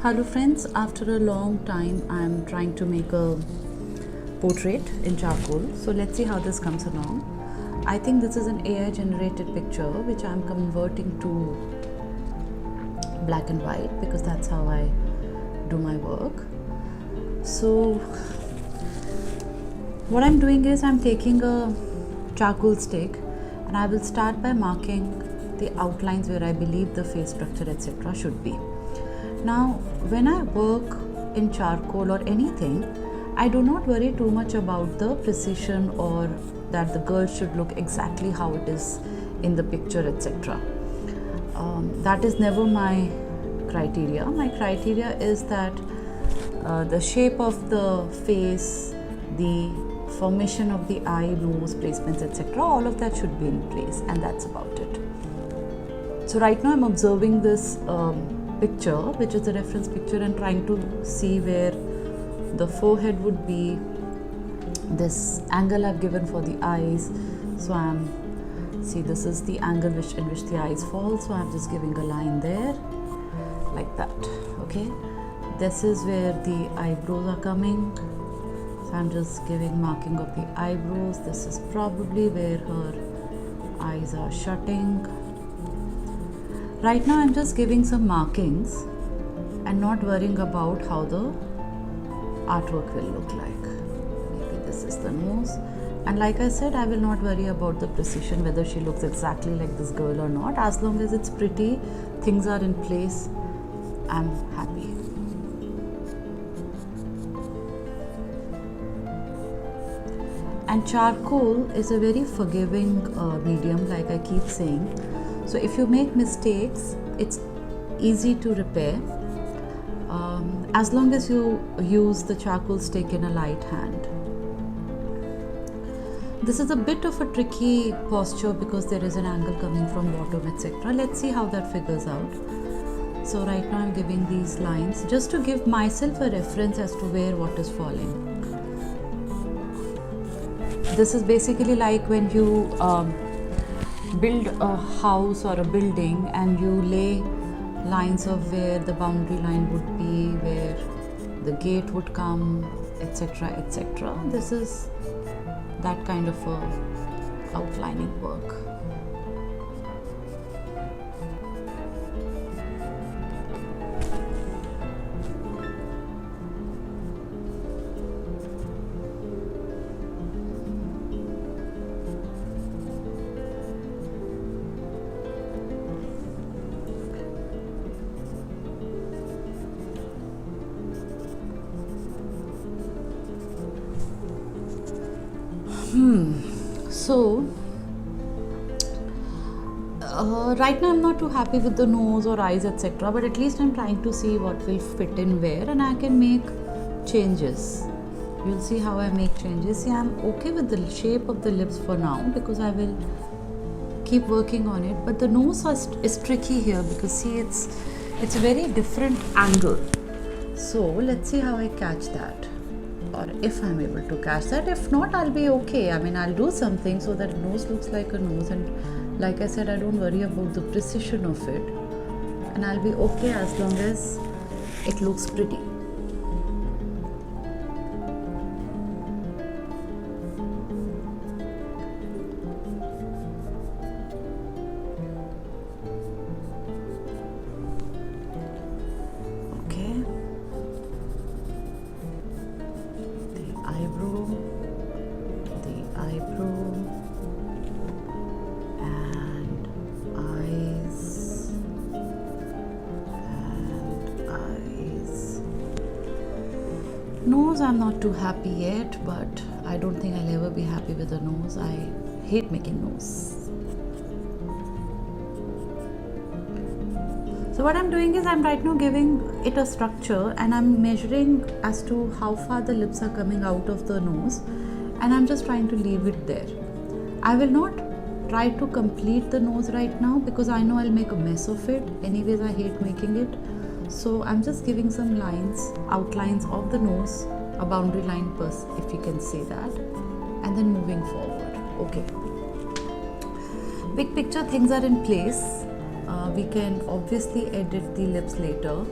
Hello friends, after a long time I'm trying to make a portrait in charcoal. So let's see how this comes along. I think this is an AI generated picture which I'm converting to black and white because that's how I do my work. So what I'm doing is I'm taking a charcoal stick and I will start by marking the outlines where I believe the face structure etc. should be. Now, when I work in charcoal or anything, I do not worry too much about the precision or that the girl should look exactly how it is in the picture, etc. That is never my criteria. My criteria is that the shape of the face, the formation of the eye, nose, placements, etc. All of that should be in place, and that's about it. So right now I'm observing this picture, which is a reference picture, and trying to see where the forehead would be, this angle I've given for the eyes. So this is the angle in which the eyes fall, so I'm just giving a line there like that. Okay, this is where the eyebrows are coming, so I'm just giving marking of the eyebrows. This is probably where her eyes are shutting. Right now I'm just giving some markings and not worrying about how the artwork will look like. Maybe this is the nose, and like I said, I will not worry about the precision, whether she looks exactly like this girl or not. As long as it's pretty, things are in place, I'm happy. And charcoal is a very forgiving medium, like I keep saying. So if you make mistakes, it's easy to repair as long as you use the charcoal stick in a light hand. This is a bit of a tricky posture because there is an angle coming from bottom, etc. Let's see how that figures out. So right now I'm giving these lines just to give myself a reference as to where what is falling. This is basically like when you build a house or a building and you lay lines of where the boundary line would be, where the gate would come, etc., etc. This is that kind of a outlining work. So right now I'm not too happy with the nose or eyes, etc. But at least I'm trying to see what will fit in where, and I can make changes. You'll see how I make changes. See, I'm okay with the shape of the lips for now because I will keep working on it. But the nose is tricky here because see, it's a very different angle. So let's see how I catch that, or if I'm able to catch that. If not, I'll be okay. I mean, I'll do something so that nose looks like a nose, and like I said, I don't worry about the precision of it, and I'll be okay as long as it looks pretty. Eyebrow and eyes and eyes. Nose, I'm not too happy yet, but I don't think I'll ever be happy with the nose. I hate making nose. So what I'm doing is I'm right now giving it a structure, and I'm measuring as to how far the lips are coming out of the nose, and I'm just trying to leave it there. I will not try to complete the nose right now because I know I'll make a mess of it. Anyways, I hate making it. So I'm just giving some lines, outlines of the nose, a boundary line, if you can say that, and then moving forward. Okay. Big picture, things are in place. We can obviously edit the lips later,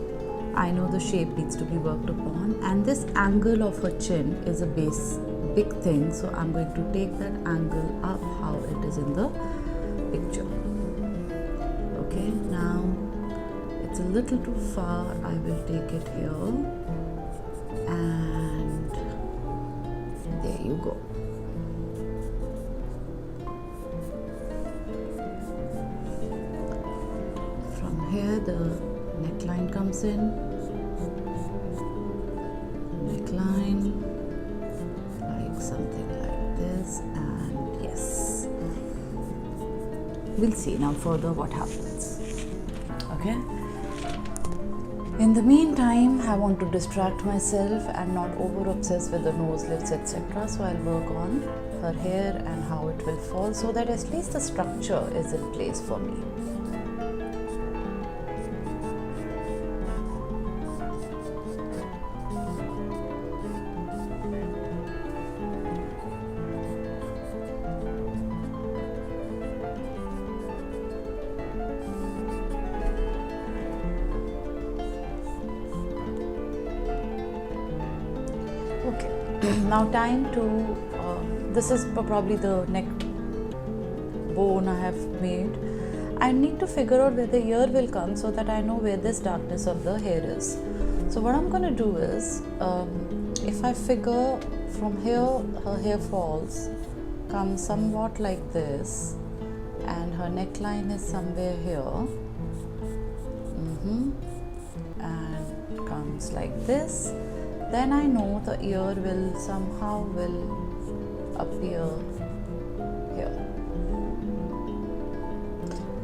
I know the shape needs to be worked upon, and this angle of her chin is a big thing, so I'm going to take that angle up how it is in the picture. Okay, now it's a little too far. I will take it here, and there you go. From here the neckline comes in, neckline like something like this, and yes, we'll see now further what happens. Okay, in the meantime I want to distract myself and not over obsess with the nose, lips, etc. So I'll work on her hair and how it will fall, so that at least the structure is in place for me. Okay, now time to, this is probably the neck bone I have made. I need to figure out where the ear will come so that I know where this darkness of the hair is. So what I'm going to do is, if I figure from here her hair falls, comes somewhat like this, and her neckline is somewhere here, and comes like this, then I know the ear will somehow appear here,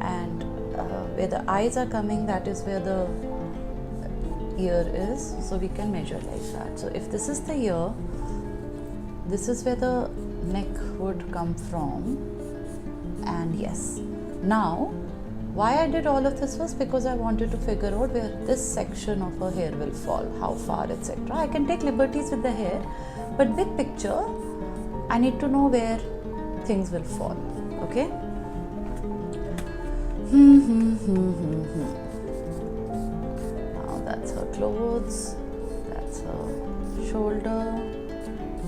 and where the eyes are coming, that is where the ear is, so we can measure like that. So if this is the ear, this is where the neck would come from, and yes. Now why I did all of this was because I wanted to figure out where this section of her hair will fall, how far, etc. I can take liberties with the hair, but big picture I need to know where things will fall. Okay. Now that's her clothes, that's her shoulder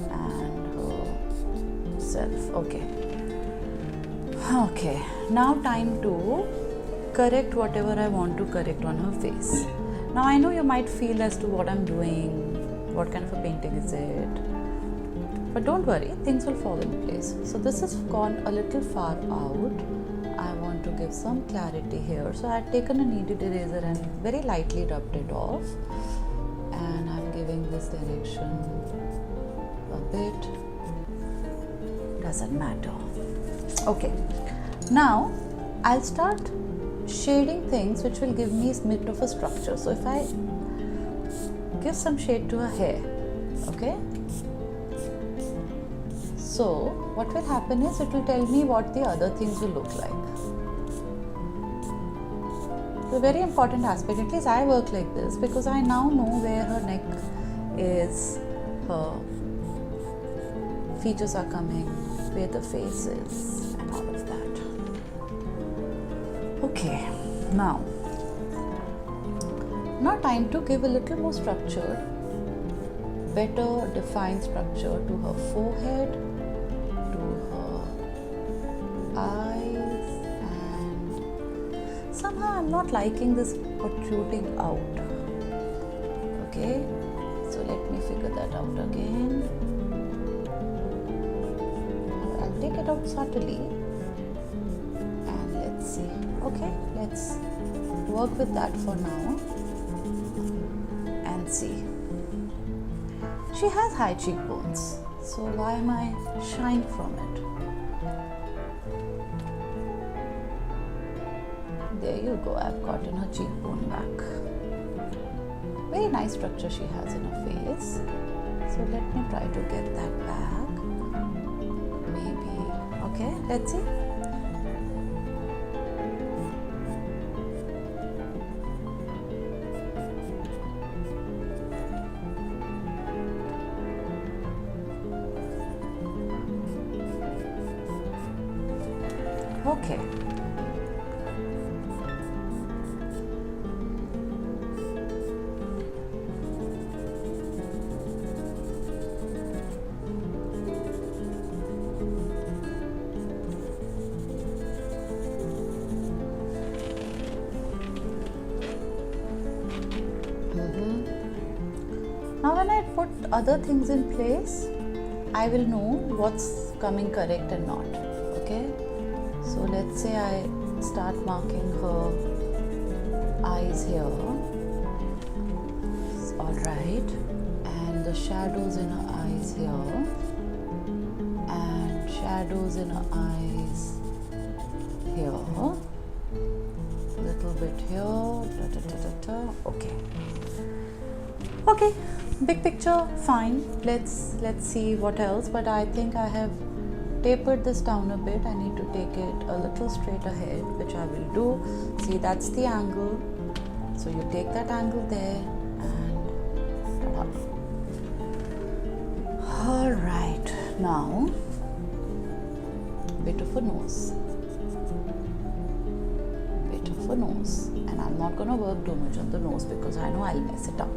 and her self. Okay. Okay, now time to correct whatever I want to correct on her face. Now I know you might feel as to what I'm doing, what kind of a painting is it, but don't worry, things will fall in place. So this has gone a little far out. I want to give some clarity here. So I've taken a kneaded eraser and very lightly rubbed it off, and I'm giving this direction a bit, doesn't matter. Okay, now I'll start shading things which will give me a bit of a structure. So if I give some shade to her hair, okay, so what will happen is it will tell me what the other things will look like. The very important aspect, at least I work like this, because I now know where her neck is, her features are coming, where the face is, and all of that. Okay, now time to give a little more structure, better defined structure to her forehead, to her eyes, and somehow I'm not liking this protruding out. Okay, so let me figure that out again. I'll take it out subtly and let's see. Okay, let's work with that for now and see. She has high cheekbones, so why am I shying from it? There you go, I've gotten her cheekbone back. Very nice structure she has in her face. So let me try to get that back. Maybe, okay, let's see. Okay. Now when I put other things in place, I will know what's coming correct and not. Okay, so let's say I start marking her eyes here. Alright, and the shadows in her eyes here, and shadows in her eyes here, little bit here, okay. Okay, big picture, fine. Let's see what else, but I think I have tapered this down a bit. I need to take it a little straight ahead, which I will do. See, that's the angle. So you take that angle there and all right, now bit of a nose, and I'm not going to work too much on the nose because I know I'll mess it up.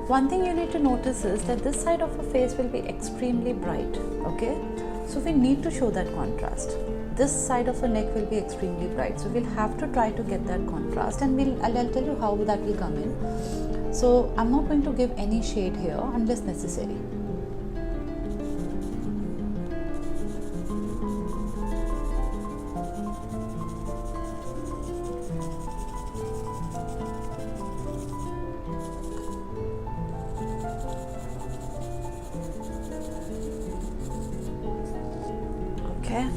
One thing you need to notice is that this side of her face will be extremely bright, okay? So we need to show that contrast. This side of her neck will be extremely bright, so we'll have to try to get that contrast, and I'll tell you how that will come in. So I'm not going to give any shade here unless necessary. Okay.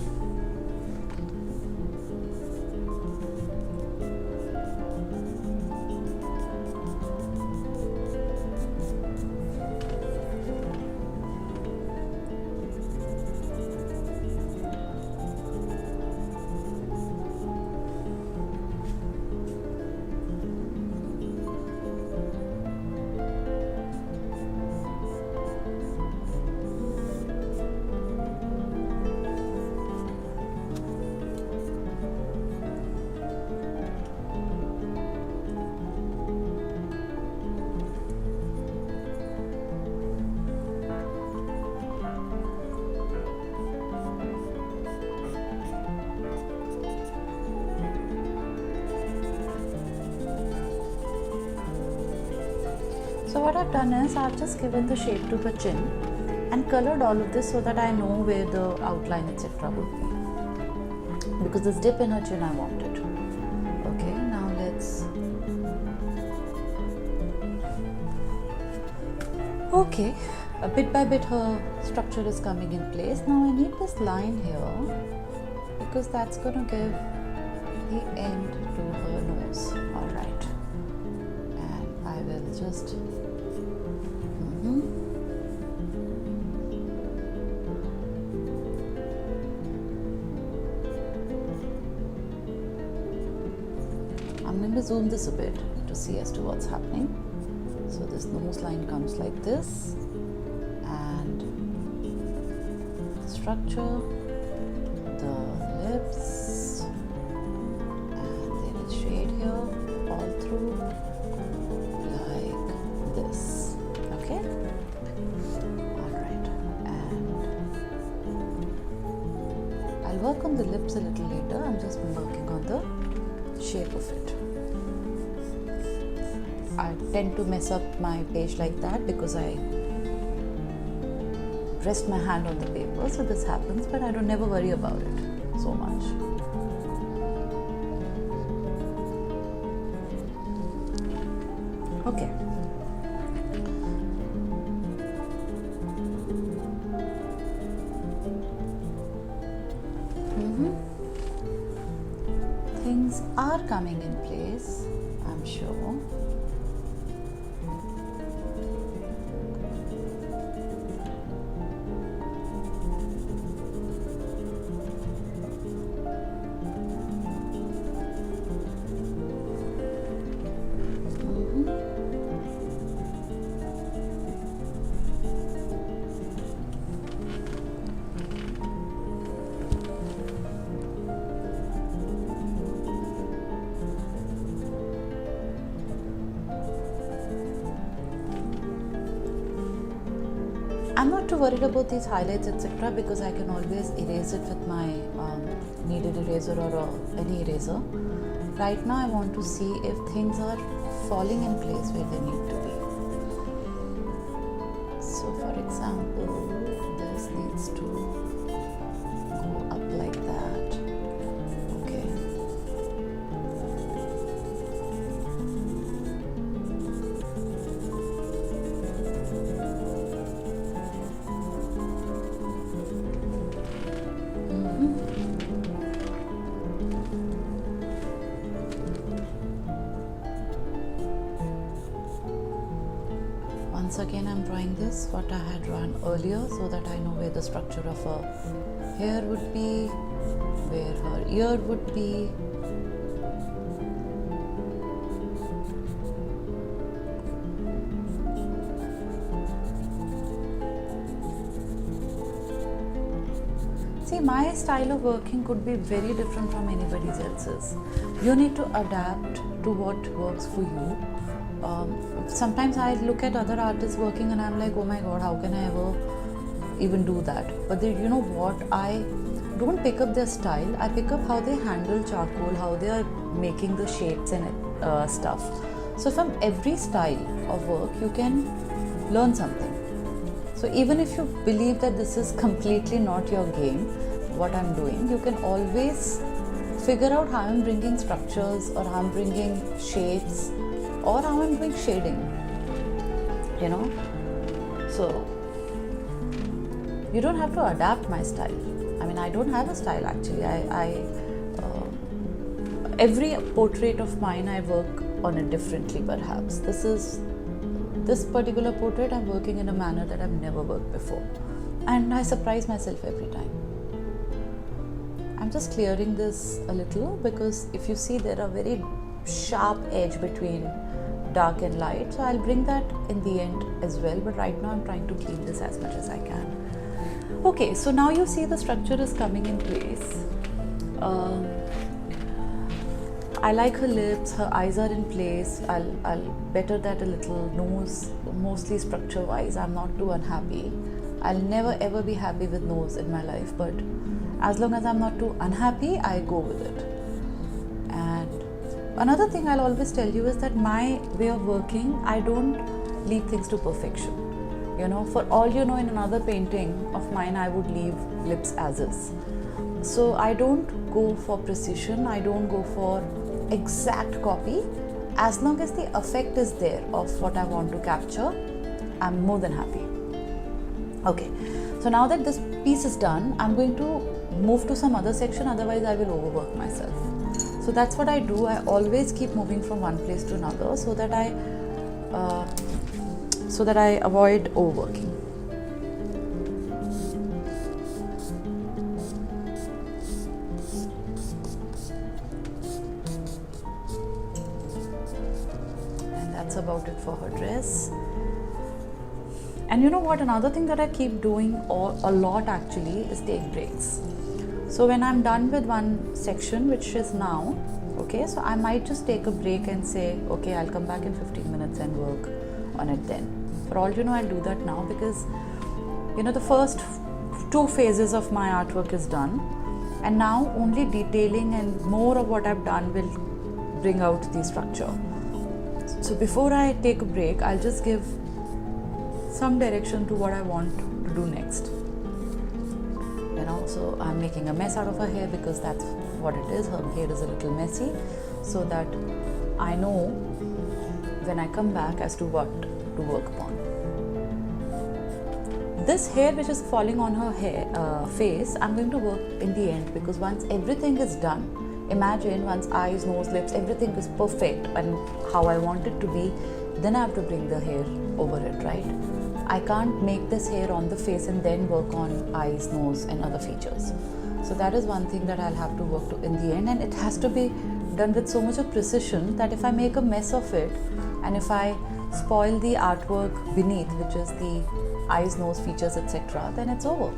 So what I've done is I've just given the shape to her chin and colored all of this so that I know where the outline etc. would be. Because this dip in her chin I wanted. Okay, now let's... Okay, bit by bit her structure is coming in place. Now I need this line here because that's going to give the end to her nose. Alright, and I will just... I'm going to zoom this a bit to see as to what's happening. So this nose line comes like this, and the structure, the lips, and there is shade here all through like this. Okay, all right, and I'll work on the lips a little later. I'm just working on the shape of it. I tend to mess up my page like that because I rest my hand on the paper, so this happens, but I don't never worry about it so much. Okay. Things are coming in place, I'm sure. I'm not too worried about these highlights etc. because I can always erase it with my kneaded eraser or any eraser. Right now I want to see if things are falling in place where they need to be. So for example, this needs to go up like that. Okay. Once again I'm drawing this, what I had drawn earlier, so that I know where the structure of her hair would be, where her ear would be. See, my style of working could be very different from anybody else's. You need to adapt to what works for you. Sometimes I look at other artists working and I'm like, oh my god, how can I ever even do that? But you know what, I don't pick up their style, I pick up how they handle charcoal, how they are making the shapes and stuff. So from every style of work you can learn something. So even if you believe that this is completely not your game, what I'm doing, you can always figure out how I'm bringing structures or how I'm bringing shapes or how I'm doing shading, you know. So you don't have to adapt my style. I mean, I don't have a style actually. Every portrait of mine I work on it differently perhaps. This particular portrait I'm working in a manner that I've never worked before, and I surprise myself every time. I'm just clearing this a little because if you see there are very sharp edge between dark and light, so I'll bring that in the end as well, but right now I'm trying to clean this as much as I can. Okay, so now you see the structure is coming in place. I like her lips, her eyes are in place. I'll better that a little. Nose, mostly structure wise, I'm not too unhappy. I'll never ever be happy with nose in my life, but as long as I'm not too unhappy, I go with it. And another thing I'll always tell you is that my way of working, I don't leave things to perfection. You know, for all you know, in another painting of mine, I would leave lips as is. So I don't go for precision, I don't go for exact copy. As long as the effect is there of what I want to capture, I'm more than happy. Okay, so now that this piece is done, I'm going to move to some other section, otherwise I will overwork myself. So that's what I do. I always keep moving from one place to another so that I avoid overworking. And that's about it for her dress. And you know what, another thing that I keep doing a lot actually is take breaks. So when I'm done with one section, which is now, okay, so I might just take a break and say, okay, I'll come back in 15 minutes and work on it then. For all you know, I'll do that now because, you know, the first two phases of my artwork is done, and now only detailing and more of what I've done will bring out the structure. So before I take a break, I'll just give some direction to what I want to do next. You know, so I'm making a mess out of her hair because that's what it is. Her hair is a little messy, so that I know when I come back as to what to work upon. This hair which is falling on her face, I'm going to work in the end, because once everything is done, imagine once eyes, nose, lips, everything is perfect and how I want it to be, then I have to bring the hair over it, right? I can't make this hair on the face and then work on eyes, nose and other features. So that is one thing that I'll have to work to in the end, and it has to be done with so much of precision that if I make a mess of it and if I spoil the artwork beneath, which is the eyes, nose, features, etc., then it's over.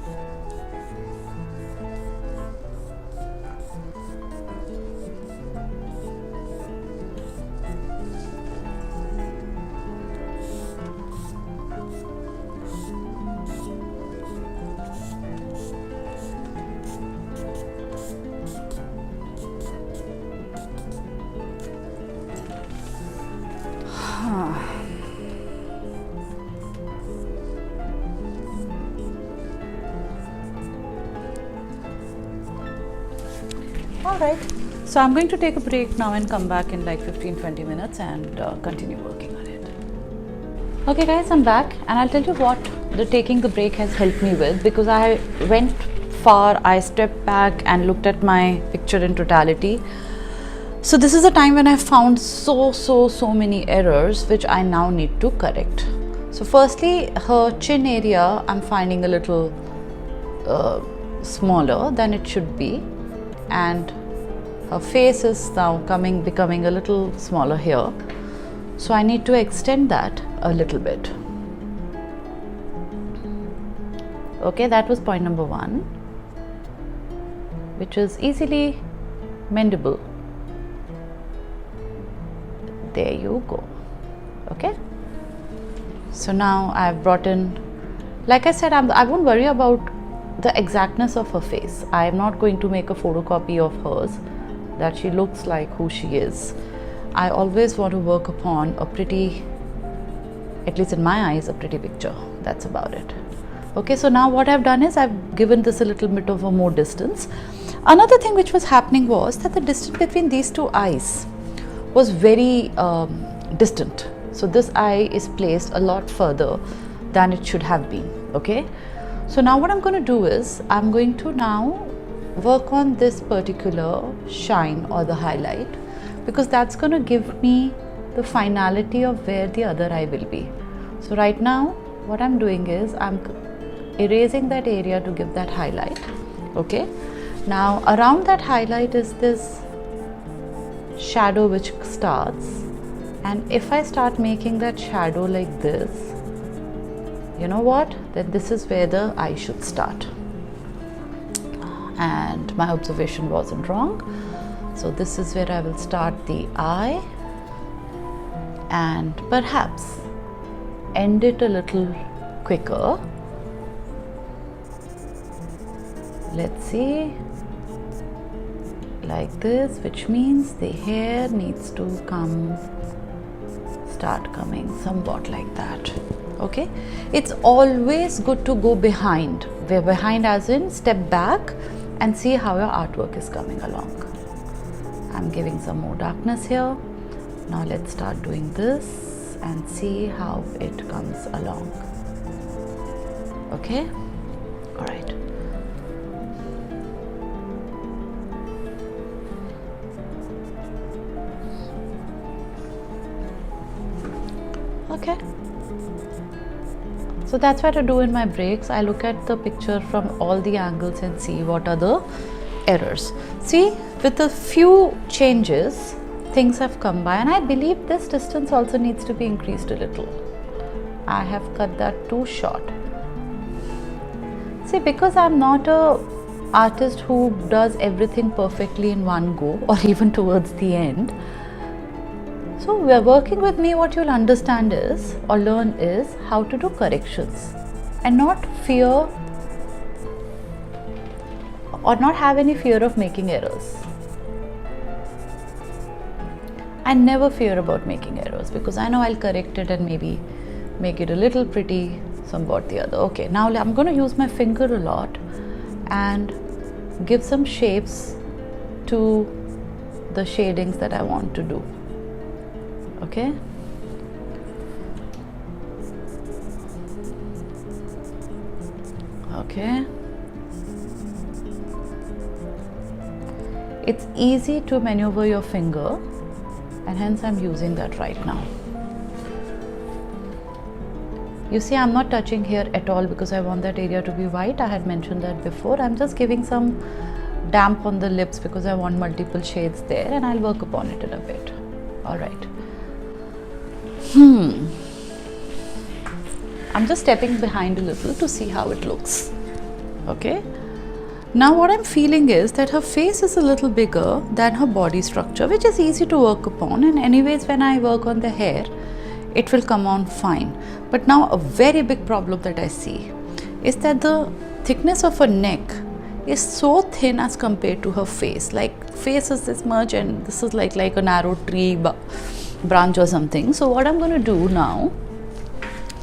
Alright, so I'm going to take a break now and come back in like 15-20 minutes and continue working on it. Okay guys, I'm back and I'll tell you what taking the break has helped me with, because I went far, I stepped back and looked at my picture in totality. So this is a time when I found so many errors which I now need to correct. So firstly, her chin area I'm finding a little smaller than it should be, and her face is now becoming a little smaller here. So I need to extend that a little bit. Okay, that was point number 1, which is easily mendable. There you go. Okay, so now I've brought in, like I said, I won't worry about the exactness of her face. I am not going to make a photocopy of hers that she looks like who she is. I always want to work upon a pretty, at least in my eyes, a pretty picture. That's about it. Okay, so now what I've done is I've given this a little bit of a more distance. Another thing which was happening was that the distance between these two eyes was very distant. So this eye is placed a lot further than it should have been. Okay, so now what I'm going to do is I'm going to now work on this particular shine or the highlight, because that's going to give me the finality of where the other eye will be. So right now what I'm doing is I'm erasing that area to give that highlight. Okay, now around that highlight is this shadow which starts, and if I start making that shadow like this, you know what, then this is where the eye should start, and my observation wasn't wrong. So this is where I will start the eye and perhaps end it a little quicker. Let's see, like this, which means the hair needs to start coming somewhat like that. Okay, it's always good to go behind, where behind as in step back and see how your artwork is coming along. I'm giving some more darkness here. Now let's start doing this and see how it comes along. Okay, all right. Okay, so that's what I do in my breaks. I look at the picture from all the angles and see what are the errors. See, with a few changes things have come by, and I believe this distance also needs to be increased a little. I have cut that too short. See, because I'm not a artist who does everything perfectly in one go or even towards the end. So we're working with me, what you'll understand is or learn is how to do corrections and not fear or not have any fear of making errors. I never fear about making errors because I know I'll correct it and maybe make it a little pretty, somewhat the other. Okay, now I'm going to use my finger a lot and give some shapes to the shadings that I want to do. Okay, okay, it's easy to maneuver your finger and hence I'm using that right now. You see, I'm not touching here at all because I want that area to be white. I had mentioned that before. I'm just giving some damp on the lips because I want multiple shades there, and I'll work upon it in a bit. All right. I'm just stepping behind a little to see how it looks. Okay. Now what I'm feeling is that her face is a little bigger than her body structure, which is easy to work upon, and anyways when I work on the hair it will come on fine. But now a very big problem that I see is that the thickness of her neck is so thin as compared to her face. Like face is this much and this is like a narrow tree branch or something. So what I'm going to do now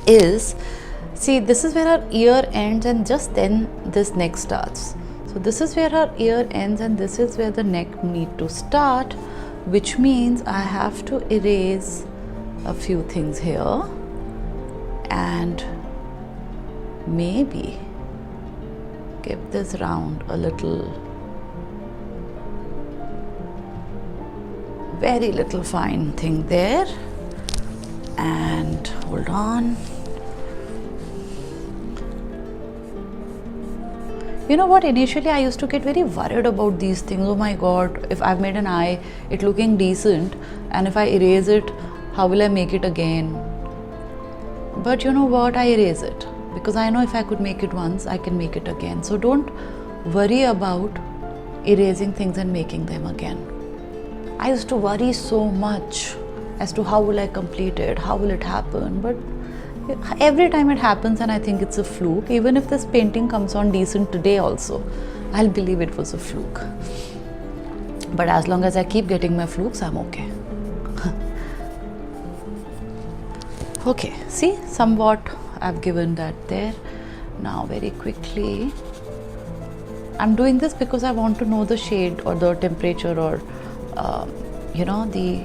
is, see, this is where her ear ends and just then this neck starts. So this is where her ear ends and this is where the neck need to start, which means I have to erase a few things here and maybe give this round a little, very little fine thing there. And hold on. You know what, initially I used to get very worried about these things. Oh my god, if I've made an eye, it looking decent, and if I erase it, how will I make it again? But you know what, I erase it because I know if I could make it once, I can make it again. So don't worry about erasing things and making them again. I used to worry so much as to how will I complete it, how will it happen, but every time it happens and I think it's a fluke. Even if this painting comes on decent today also, I'll believe it was a fluke. But as long as I keep getting my flukes, I'm okay. Okay, see, somewhat I've given that there. Now very quickly, I'm doing this because I want to know the shade or the temperature or you know, the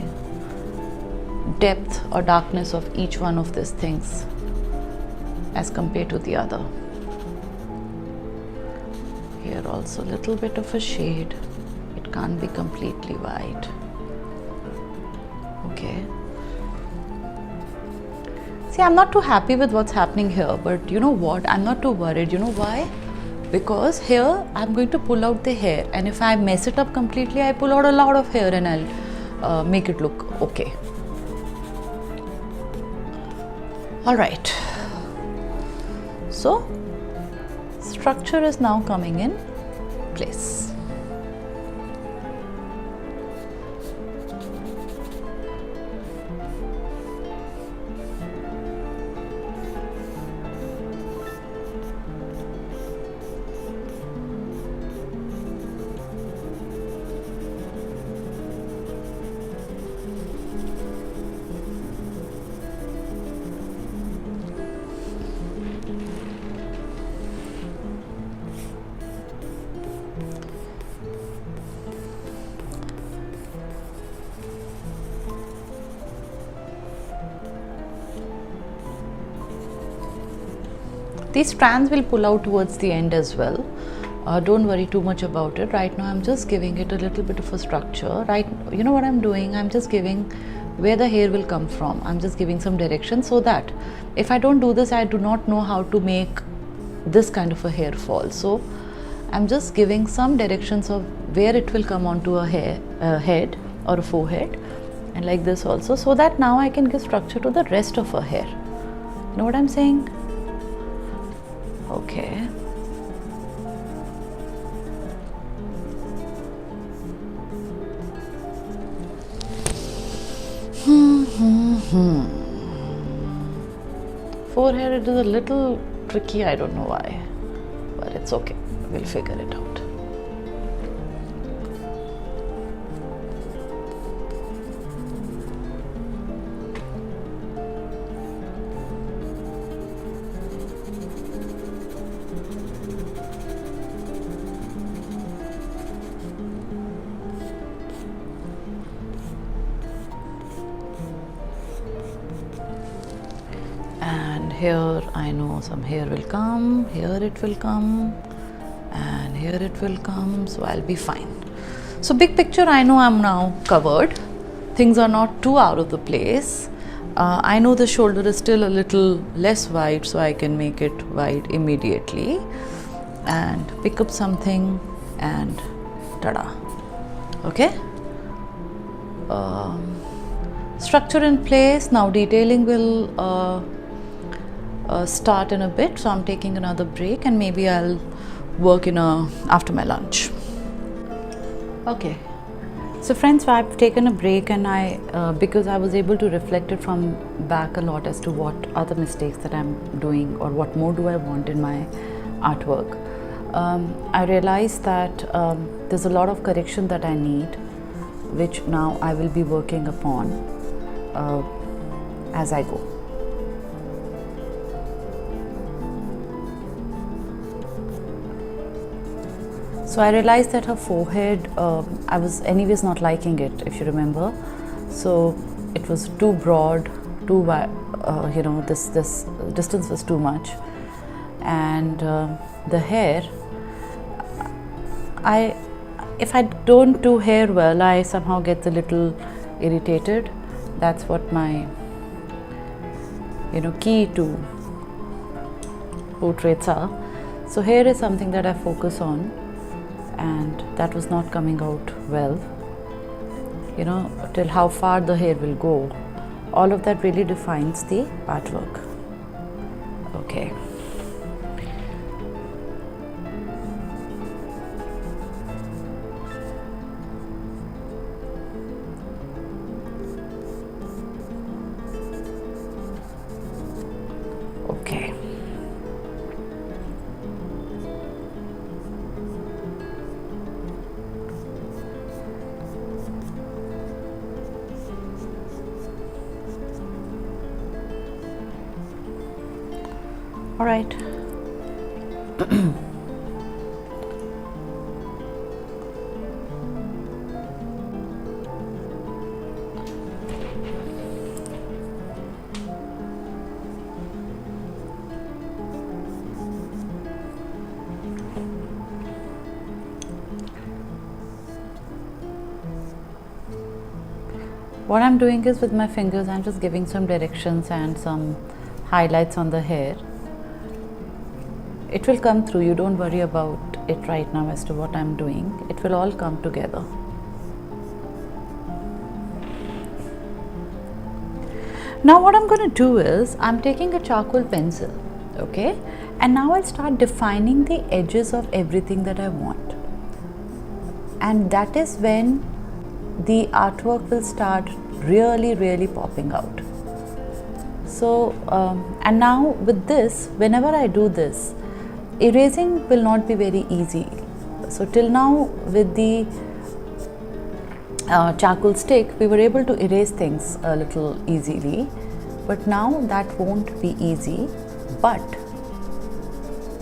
depth or darkness of each one of these things as compared to the other. Here also a little bit of a shade. It can't be completely white. Okay. See, I'm not too happy with what's happening here, but you know what? I'm not too worried. You know why? Because here I'm going to pull out the hair, and if I mess it up completely, I pull out a lot of hair and I'll make it look okay. Alright, so structure is now coming in place. These strands will pull out towards the end as well. Don't worry too much about it. Right now I'm just giving it a little bit of a structure. Right, you know what I'm doing? I'm just giving where the hair will come from. I'm just giving some direction so that if I don't do this, I do not know how to make this kind of a hair fall. So I'm just giving some directions of where it will come onto a head or a forehead, and like this also, so that now I can give structure to the rest of her hair. You know what I'm saying? Okay. Forehead, it is a little tricky, I don't know why, but it's okay, we'll figure it out. Here I know some hair will come, here it will come, and here it will come, so I'll be fine. So big picture, I know I'm now covered. Things are not too out of the place. I know the shoulder is still a little less wide, so I can make it wide immediately and pick up something and tada. Okay. Structure in place. Now detailing will start in a bit, so I'm taking another break and maybe I'll work after my lunch. Okay, so friends, I've taken a break and because I was able to reflect it from back a lot as to what are the mistakes that I'm doing or what more do I want in my artwork. I realized that there's a lot of correction that I need, which now I will be working upon as I go. So I realized that her forehead, I was anyways not liking it, if you remember. So it was too broad, too this distance was too much, and the hair. If I don't do hair well, I somehow get a little irritated. That's what my key to portraits are. So hair is something that I focus on, and that was not coming out well. Till how far the hair will go, all of that really defines the artwork. Okay. Okay. All right. What I'm doing is with my fingers, I'm just giving some directions and some highlights on the hair. It will come through, you don't worry about it right now as to what I'm doing. It will all come together. Now what I'm going to do is, I'm taking a charcoal pencil, okay? And now I'll start defining the edges of everything that I want. And that is when the artwork will start really popping out. So, and now with this, whenever I do this, erasing will not be very easy. So till now with the charcoal stick, we were able to erase things a little easily, but now that won't be easy, but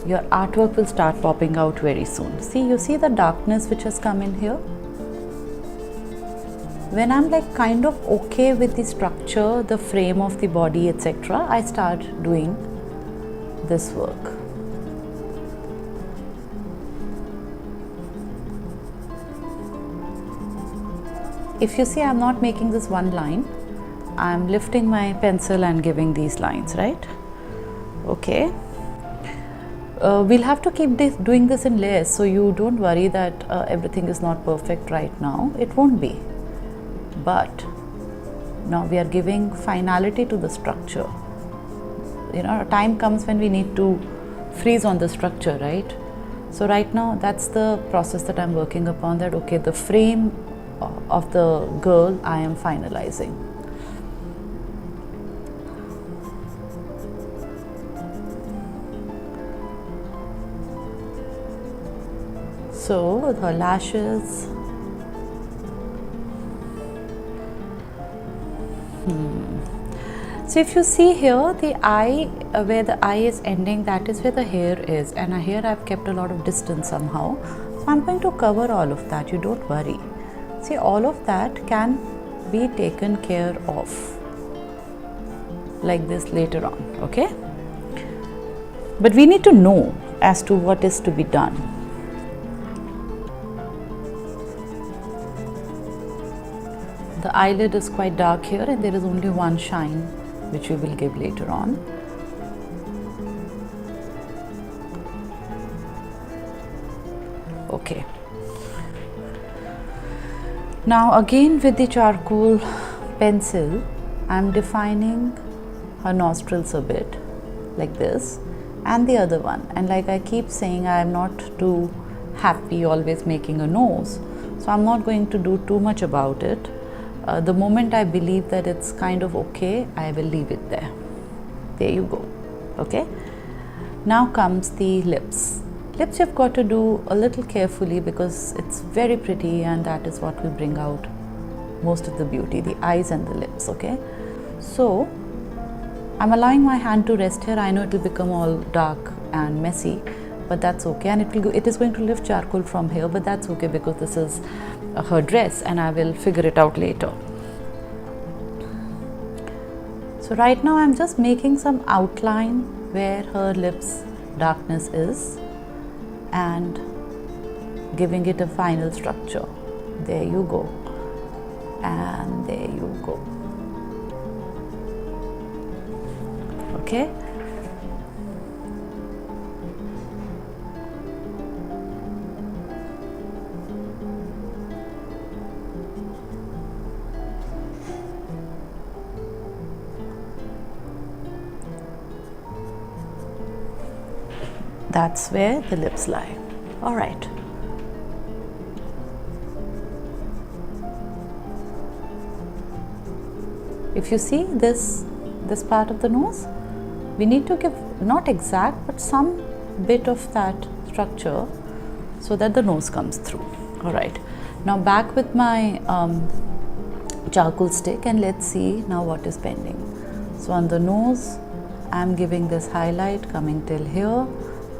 your artwork will start popping out very soon. See, you see the darkness which has come in here? When I'm like kind of okay with the structure, the frame of the body, etc., I start doing this work. If you see, I'm not making this one line, I'm lifting my pencil and giving these lines, right? Okay. We'll have to keep doing this in layers, so you don't worry that everything is not perfect right now. It won't be. But now we are giving finality to the structure. A time comes when we need to freeze on the structure, right? So right now, that's the process that I'm working upon, that okay, the frame of the girl I am finalizing. So her lashes. So if you see here, the eye, where the eye is ending, that is where the hair is, and here I've kept a lot of distance somehow. So I'm going to cover all of that, you don't worry. See, all of that can be taken care of like this later on, okay? But we need to know as to what is to be done. The eyelid is quite dark here, and there is only one shine which we will give later on. Okay. Now again with the charcoal pencil, I am defining her nostrils a bit like this, and the other one. And like I keep saying, I am not too happy always making a nose, so I'm not going to do too much about it. The moment I believe that it's kind of okay, I will leave it there. There you go. Okay. Now comes the lips. Lips you've got to do a little carefully because it's very pretty, and that is what will bring out most of the beauty, the eyes and the lips. Okay. So I'm allowing my hand to rest here. I know it will become all dark and messy, but that's okay, and it is going to lift charcoal from here, but that's okay because this is her dress and I will figure it out later. So right now I'm just making some outline where her lips darkness is and giving it a final structure. There you go, and there you go. Okay. That's where the lips lie. All right. If you see this part of the nose, we need to give not exact but some bit of that structure so that the nose comes through. All right. Now back with my charcoal stick, and let's see now what is pending. So on the nose, I'm giving this highlight coming till here.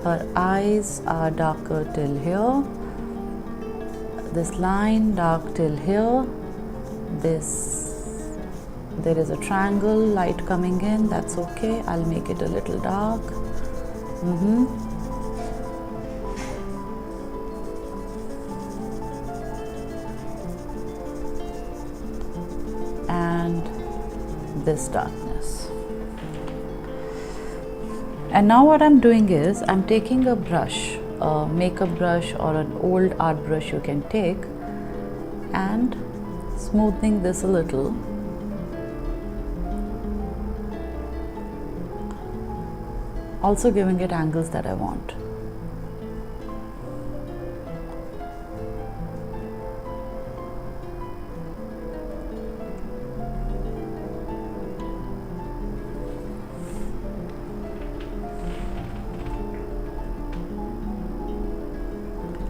Her eyes are darker till here. This line dark till here. There is a triangle light coming in. That's okay. I'll make it a little dark. And this darkness. And now what I'm doing is I'm taking a brush, a makeup brush or an old art brush you can take, and smoothing this a little. Also giving it angles that I want.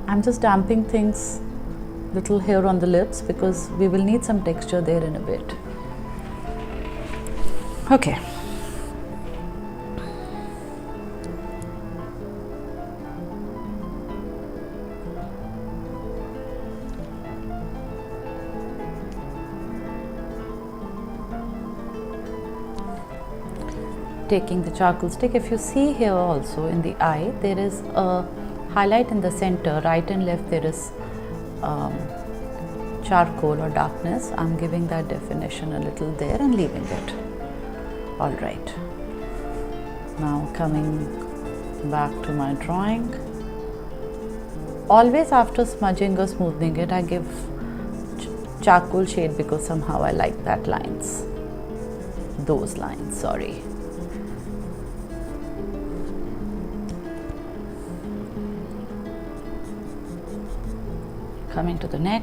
I'm just damping things little here on the lips because we will need some texture there in a bit. Okay. Taking the charcoal stick, if you see here also in the eye, there is a highlight in the center, right and left there is charcoal or darkness. I'm giving that definition a little there and leaving it. All right. Now coming back to my drawing. Always after smudging or smoothing it, I give charcoal shade because somehow I like that lines. Those lines, sorry. Coming to the neck.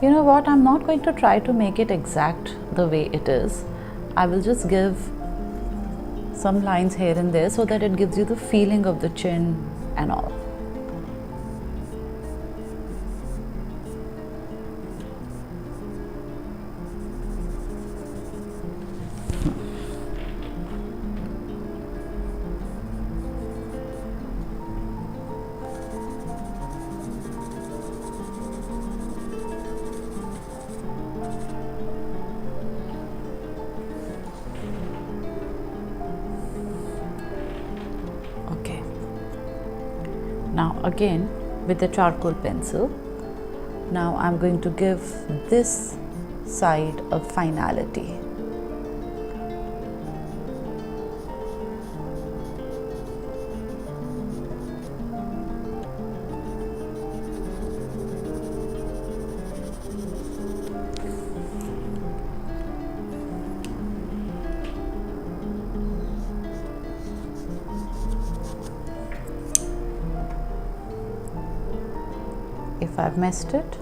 You know what, I'm not going to try to make it exact the way it is. I will just give some lines here and there so that it gives you the feeling of the chin and all. Now again with the charcoal pencil, now I'm going to give this side a finality. If I've messed it,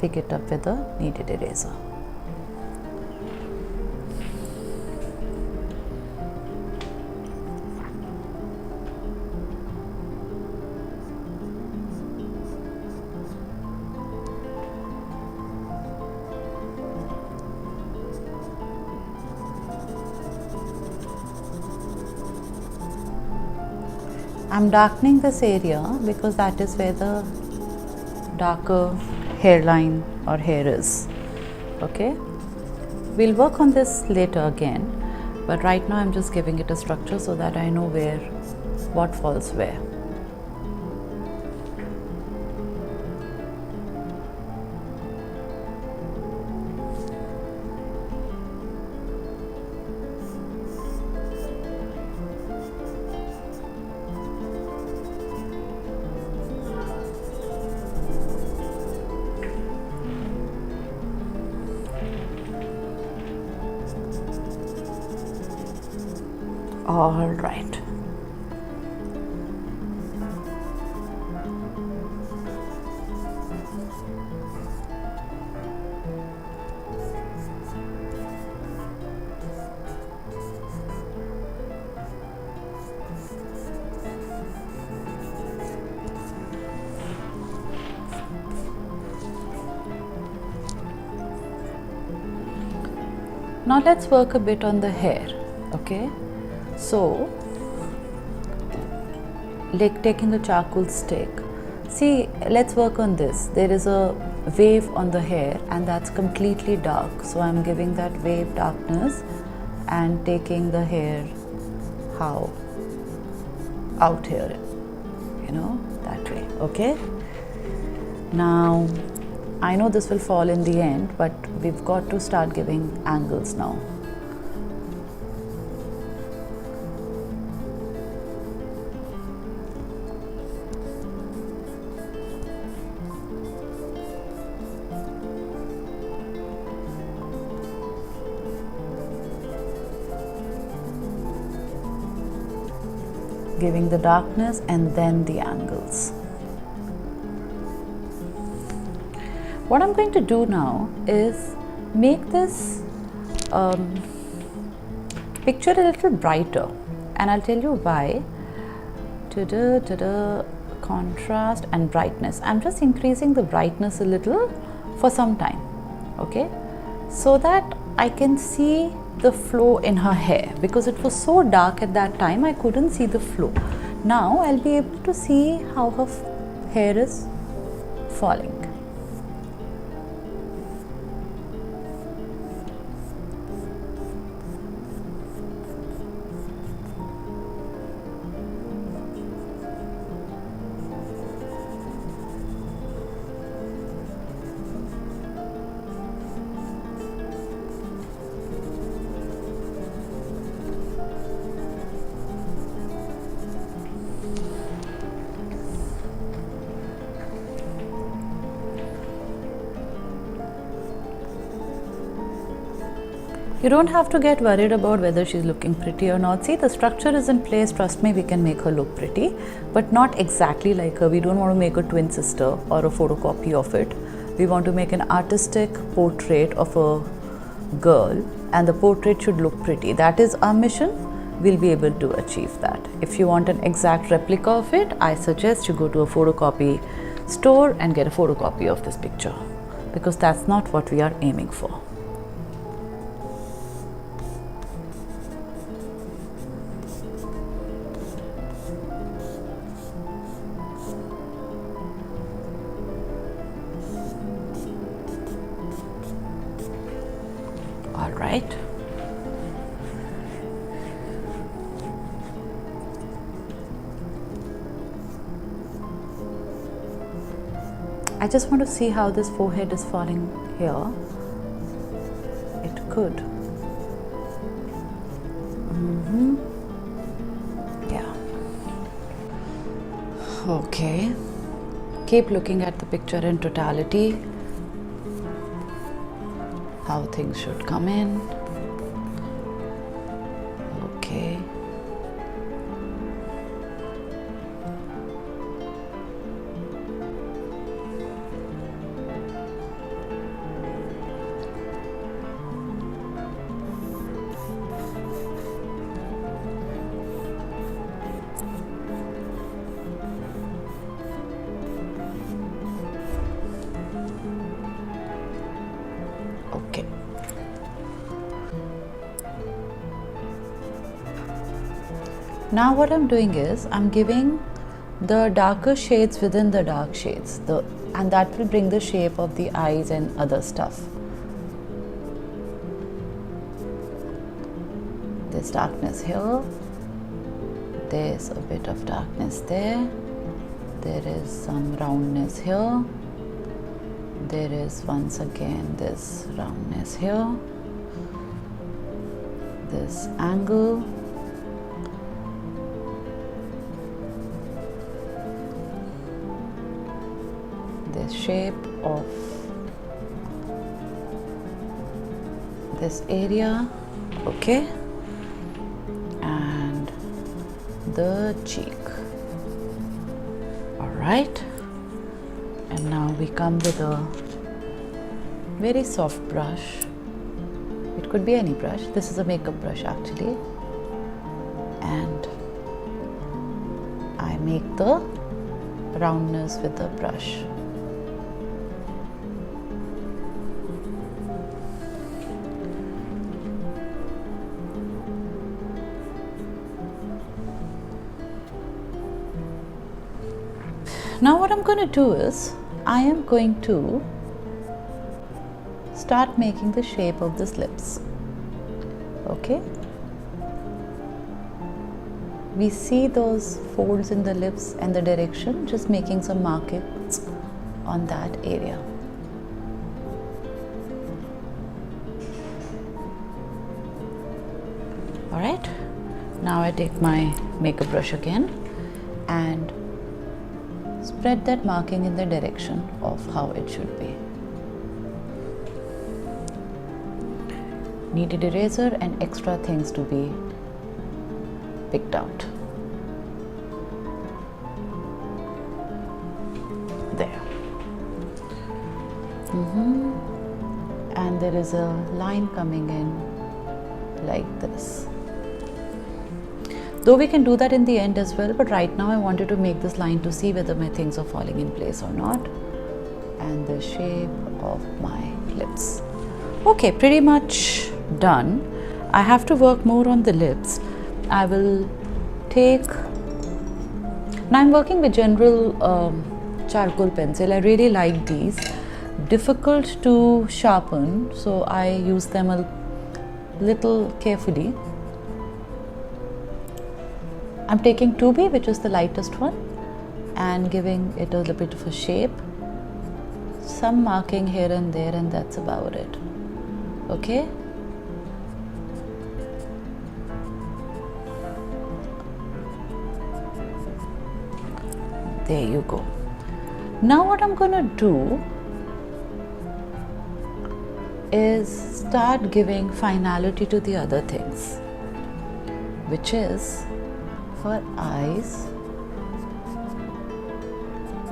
pick it up with a kneaded eraser. I'm darkening this area because that is where the darker hairline or hair is. Okay, we'll work on this later again, but right now I'm just giving it a structure so that I know what falls where. All right. Now let's work a bit on the hair. Okay, so like taking a charcoal stick, see, let's work on this. There is a wave on the hair and that's completely dark, so I'm giving that wave darkness and taking the hair out here, that way. Okay, now I know this will fall in the end, but we've got to start giving angles now. Giving the darkness and then the angles. What I'm going to do now is make this picture a little brighter, and I'll tell you why. Contrast and brightness. I'm just increasing the brightness a little for some time, okay, so that I can see the flow in her hair, because it was so dark at that time I couldn't see the flow. Now I'll be able to see how her hair is falling. You don't have to get worried about whether she's looking pretty or not. See, the structure is in place. Trust me, we can make her look pretty, but not exactly like her. We don't want to make a twin sister or a photocopy of it. We want to make an artistic portrait of a girl, and the portrait should look pretty. That is our mission. We'll be able to achieve that. If you want an exact replica of it, I suggest you go to a photocopy store and get a photocopy of this picture, because that's not what we are aiming for. All right. I just want to see how this forehead is falling here. It could. Yeah. Okay. Keep looking at the picture in totality. How things should come in. Okay. Okay. Now what I'm doing is I'm giving the darker shades within the dark shades, and that will bring the shape of the eyes and other stuff. There's darkness here, there's a bit of darkness there, there is some roundness here, there is once again this roundness here, this angle, this shape of this area, okay, and the cheek. All right, and now we come with a very soft brush. It could be any brush. This is a makeup brush actually, and I make the roundness with the brush. Now what I'm going to do is, I am going to start making the shape of the lips. Okay? We see those folds in the lips and the direction, just making some markings on that area. Alright, now I take my makeup brush again and spread that marking in the direction of how it should be. Kneaded eraser and extra things to be picked out. There. And there is a line coming in like this. Though we can do that in the end as well, but right now I wanted to make this line to see whether my things are falling in place or not. And the shape of my lips. Okay, pretty much done. I have to work more on the lips. I will take, now I'm working with general charcoal pencil. I really like these. Difficult to sharpen, so I use them a little carefully. I'm taking 2B, which is the lightest one, and giving it a little bit of a shape. Some marking here and there, and that's about it. Okay? There you go. Now what I'm going to do is start giving finality to the other things, which is for eyes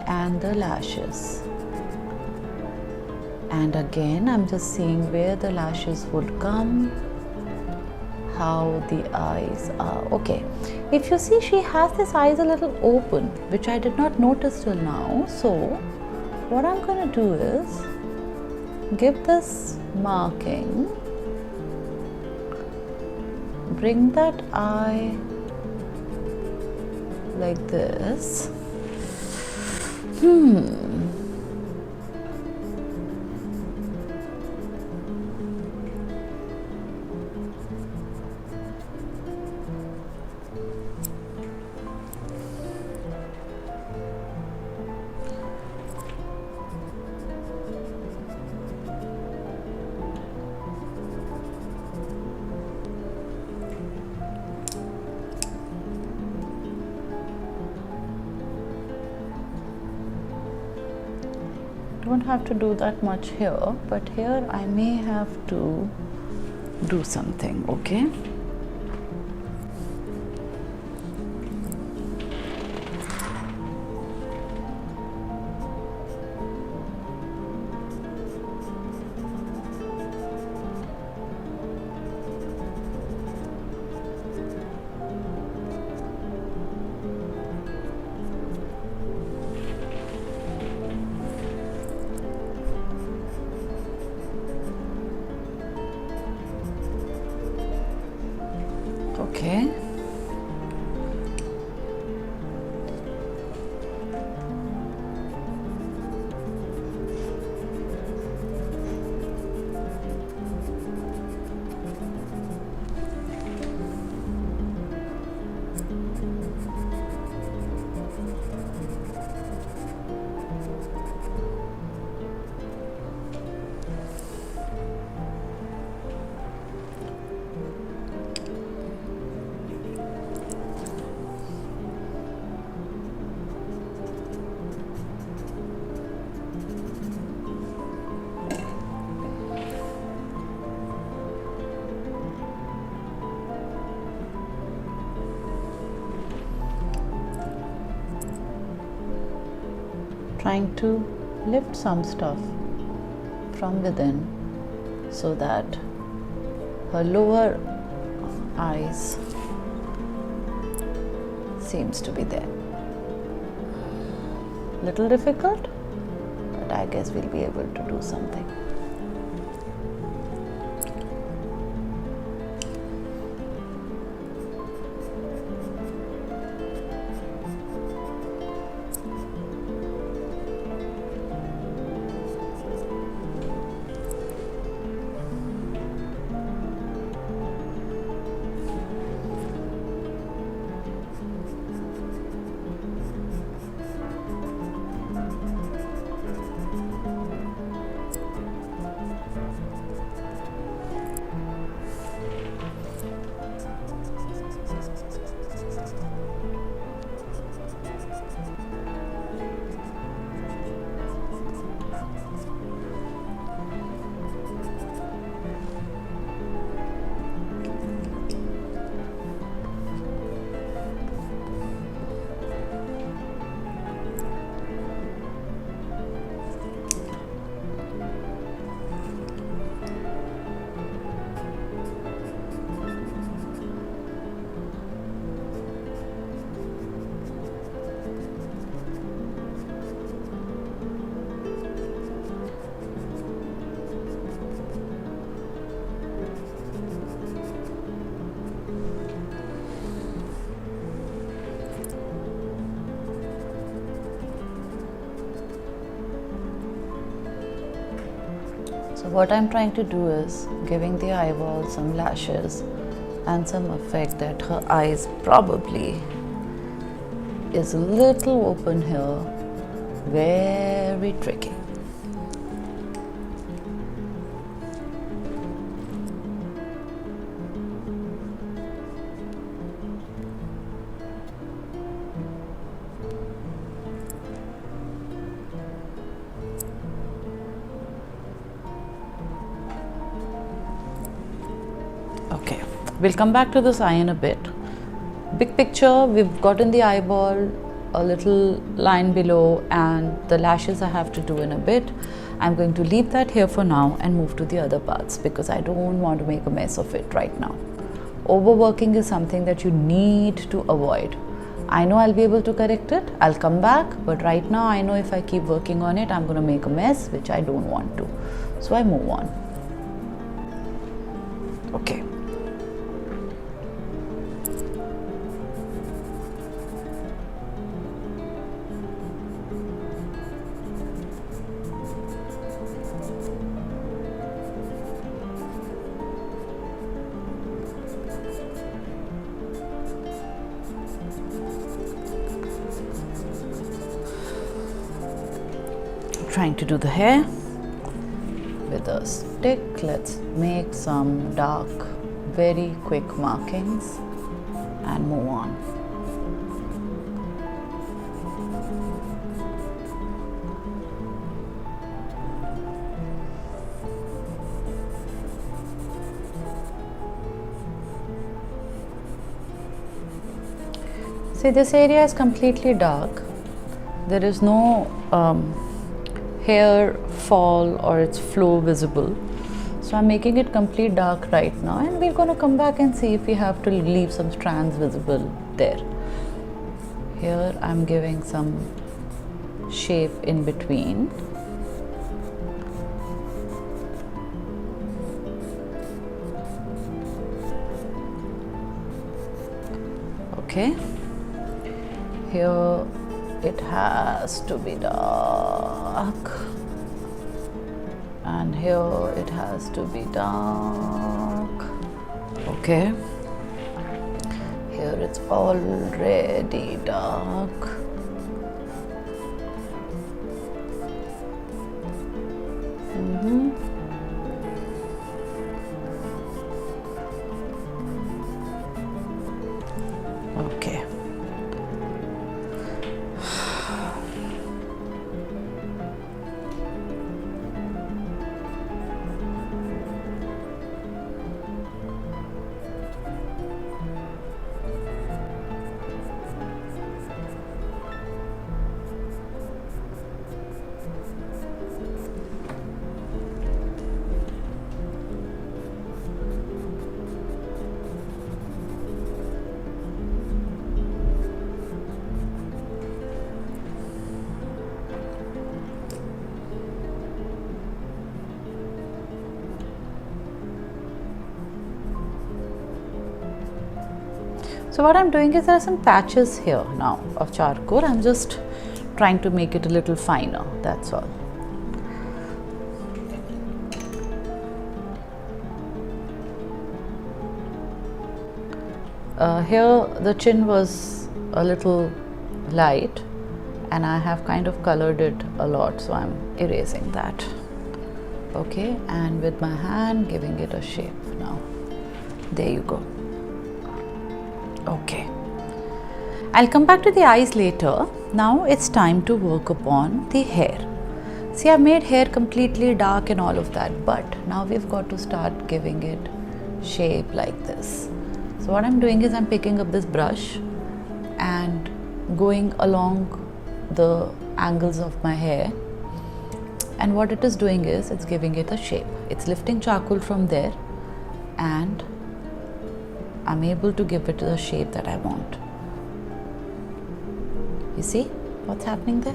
and the lashes. And again, I'm just seeing where the lashes would come, how the eyes are. Okay, if you see, she has this eyes a little open, which I did not notice till now. So what I'm going to do is give this marking, bring that eye like this. Don't have to do that much here, but here I may have to do something, okay? trying to lift some stuff from within so that her lower eyes seems to be there. Little difficult, but I guess we'll be able to do something. So what I'm trying to do is giving the eyeball some lashes and some effect that her eyes probably is a little open here, very tricky. Okay, we'll come back to this eye in a bit. Big picture, we've gotten the eyeball, a little line below, and the lashes I have to do in a bit. I'm going to leave that here for now and move to the other parts because I don't want to make a mess of it right now. Overworking is something that you need to avoid. I know I'll be able to correct it, I'll come back, but right now I know if I keep working on it, I'm going to make a mess, which I don't want to. So I move on. Okay. Trying to do the hair with a stick. Let's make some dark, very quick markings and move on. See, this area is completely dark. There is no hair fall or its flow visible. So I'm making it complete dark right now, and we're going to come back and see if we have to leave some strands visible there. Here I'm giving some shape in between. Okay. Here it has to be dark, and here it has to be dark. Okay, here it's already dark. Okay. So what I'm doing is there are some patches here now of charcoal. I'm just trying to make it a little finer, that's all. Here the chin was a little light and I have kind of colored it a lot, so I'm erasing that. Okay, and with my hand giving it a shape now. There you go. Okay, I'll come back to the eyes later. Now it's time to work upon the hair. See, I've made hair completely dark and all of that, but now we've got to start giving it shape like this. So what I'm doing is I'm picking up this brush and going along the angles of my hair, and what it is doing is it's giving it a shape. It's lifting charcoal from there and I'm able to give it the shape that I want. You see what's happening there?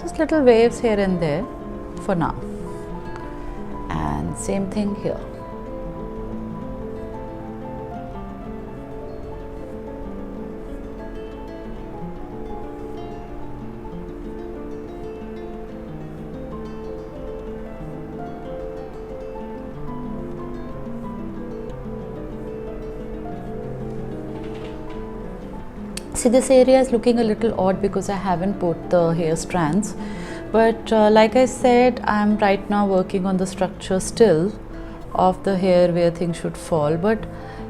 Just little waves here and there for now, and same thing here. See, this area is looking a little odd because I haven't put the hair strands, but like I said, I'm right now working on the structure still of the hair where things should fall. But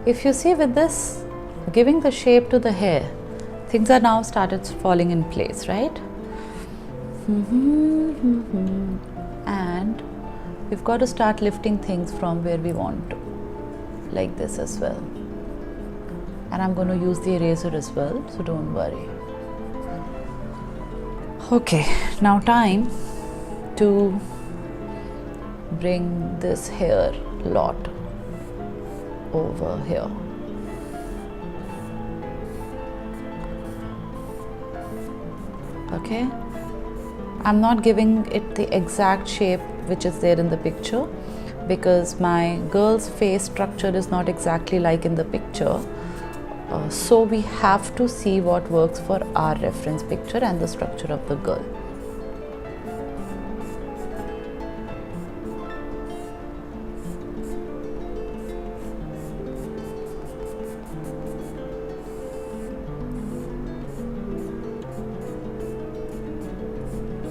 if you see, with this giving the shape to the hair, things are now started falling in place, right? And we've got to start lifting things from where we want to, like this as well. And I'm going to use the eraser as well, so don't worry. Okay, now time to bring this hair lot over here. Okay, I'm not giving it the exact shape which is there in the picture because my girl's face structure is not exactly like in the picture. So we have to see what works for our reference picture and the structure of the girl.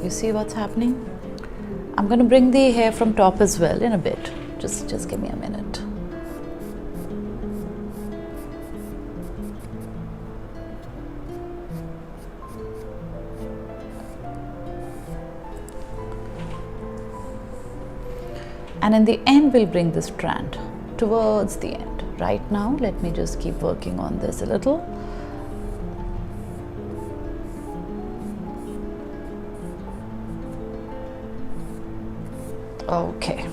You see what's happening? I'm going to bring the hair from top as well in a bit. Just give me a minute. And in the end, we'll bring the strand towards the end. Right now, let me just keep working on this a little. Okay.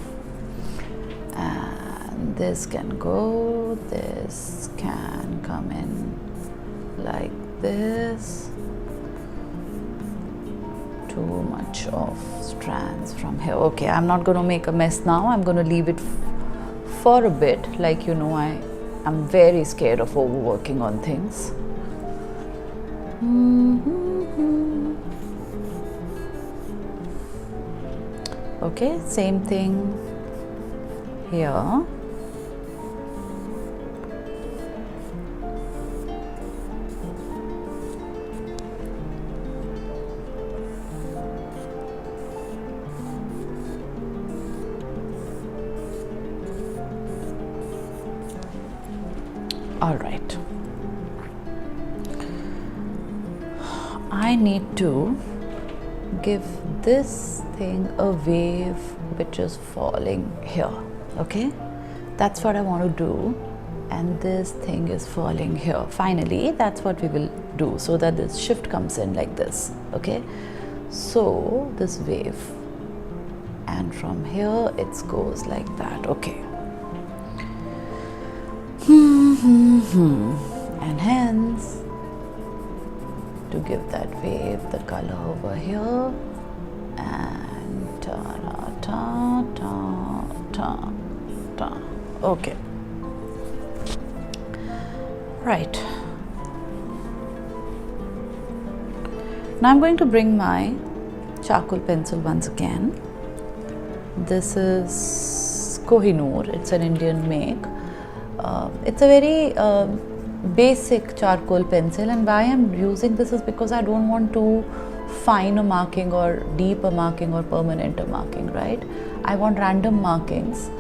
And this can go, this can come in like this. Too much of strands from here. Okay, I'm not going to make a mess now. I'm going to leave it for a bit. Like, you know, I'm very scared of overworking on things. Okay, same thing here. All right, I need to give this thing a wave which is falling here. Okay, that's what I want to do. and this thing is falling here. Finally, that's what we will do, so that this shift comes in like this. Okay, so this wave, and from here it goes like that. Okay. And hence, to give that wave the color over here, and ta ta ta ta ta. Okay, right. Now I'm going to bring my charcoal pencil once again. This is Kohinoor. It's an Indian make. It's a very basic charcoal pencil, and why I'm using this is because I don't want too fine a marking or deep a marking or permanent a marking, right? I want random markings,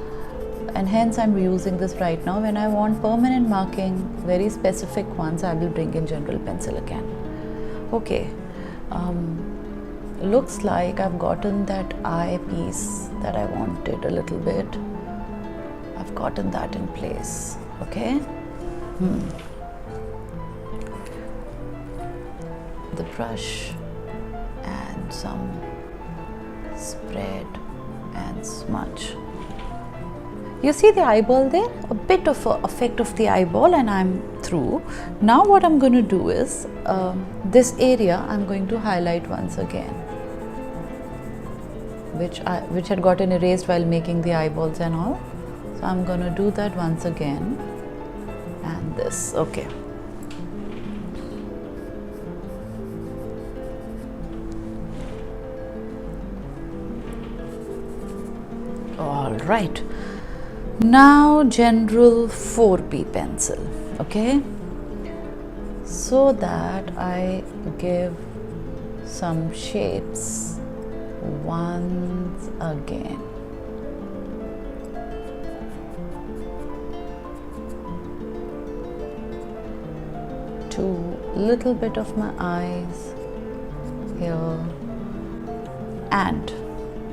and hence I'm using this right now. When I want permanent marking, very specific ones, I will bring in general pencil again. Okay, looks like I've gotten that eye piece that I wanted a little bit. I've gotten that in place. Okay. The brush and some spread and smudge. You see the eyeball there? A bit of a effect of the eyeball, and I'm through. Now what I'm going to do is, this area I'm going to highlight once again, which had gotten erased while making the eyeballs and all. So I'm going to do that once again, and this. Okay. All right. Now general 4P pencil. Okay. So that I give some shapes once again. To little bit of my eyes here, and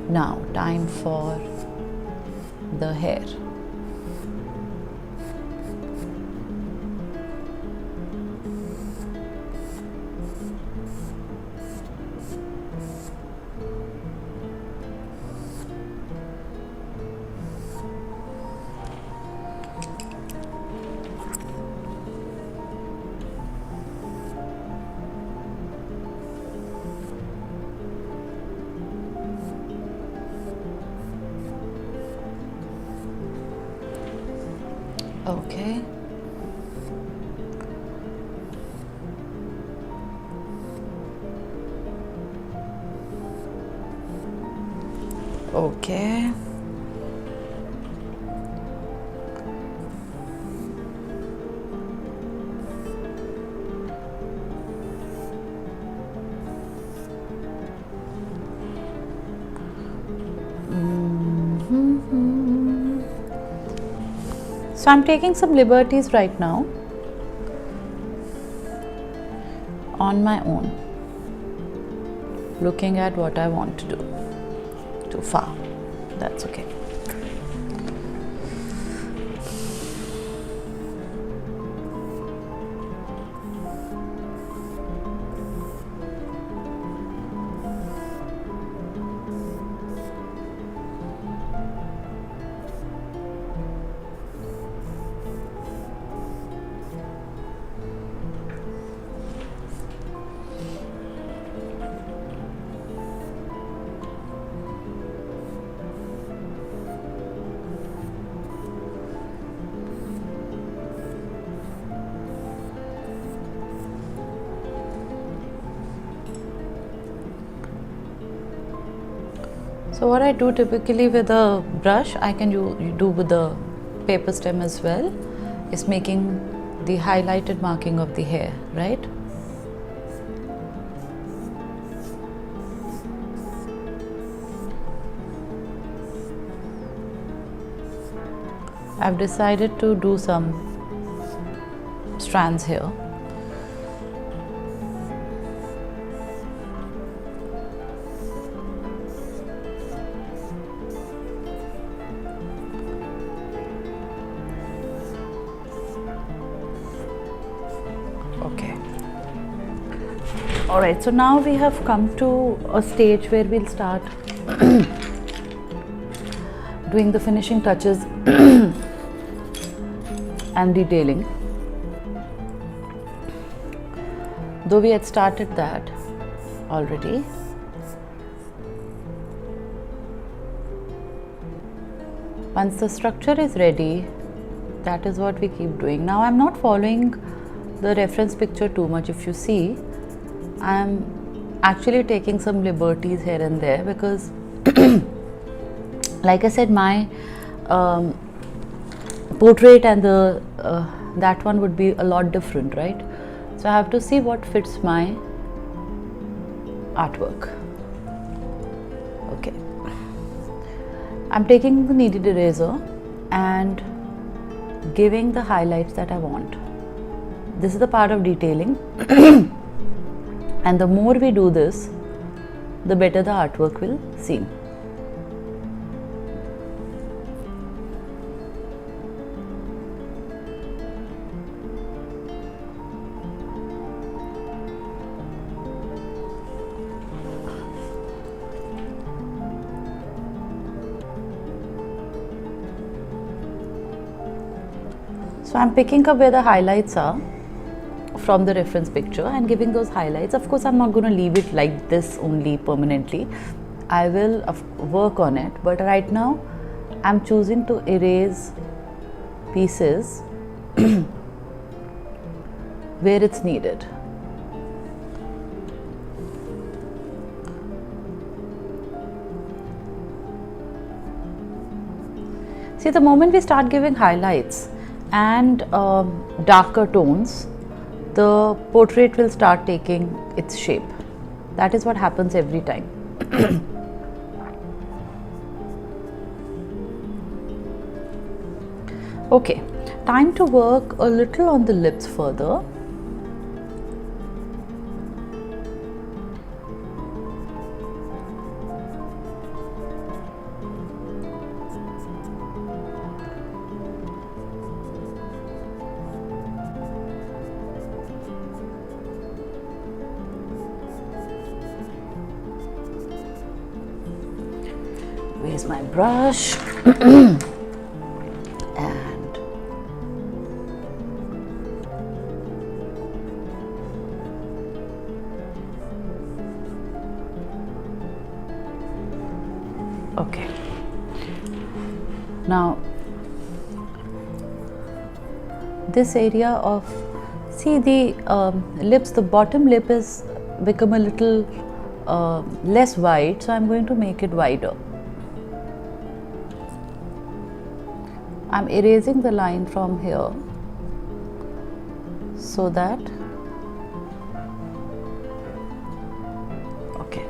now time for the hair. Okay. Okay. So I'm taking some liberties right now on my own, looking at what I want to do. Too far, that's okay. So what I do typically with a brush, I can do with the paper stem as well, is making the highlighted marking of the hair, right? I've decided to do some strands here. Alright, so now we have come to a stage where we'll start doing the finishing touches and detailing. Though we had started that already. Once the structure is ready, that is what we keep doing. Now I'm not following the reference picture too much. If you see, I'm actually taking some liberties here and there because like I said, my portrait and the that one would be a lot different, right? So I have to see what fits my artwork. Okay, I'm taking the kneaded eraser and giving the highlights that I want. This is the part of detailing and the more we do this, the better the artwork will seem. So I'm picking up where the highlights are from the reference picture and giving those highlights. Of course, I'm not going to leave it like this only permanently. I will work on it, but right now I'm choosing to erase pieces where it's needed. See, the moment we start giving highlights and darker tones, the portrait will start taking its shape. That is what happens every time. Okay, time to work a little on the lips further. Where's my brush? And okay. Now this area of, see the lips, the bottom lip is become a little less wide, so I'm going to make it wider. I'm erasing the line from here so that, okay.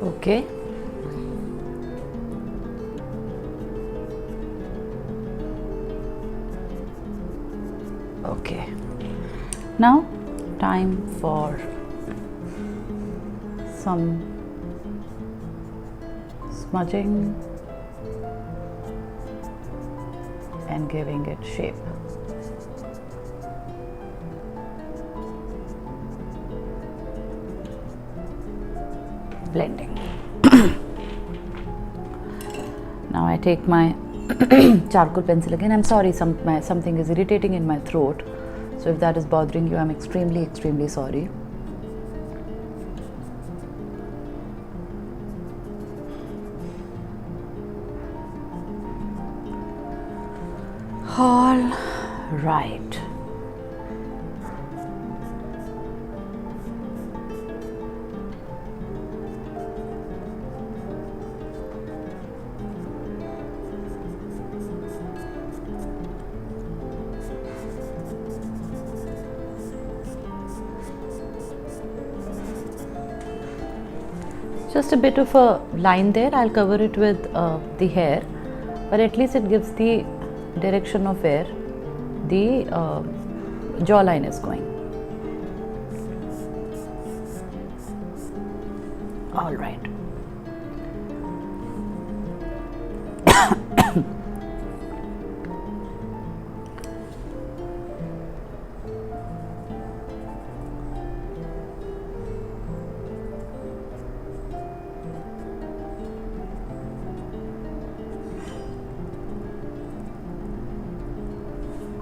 Okay. Okay. Now time for some smudging and giving it shape. Blending. Now I take my charcoal pencil again. I'm sorry, something is irritating in my throat, so if that is bothering you, I'm extremely sorry. All right. just a bit of a line there. I'll cover it with the hair, but at least it gives the direction of where the jawline is going. All right.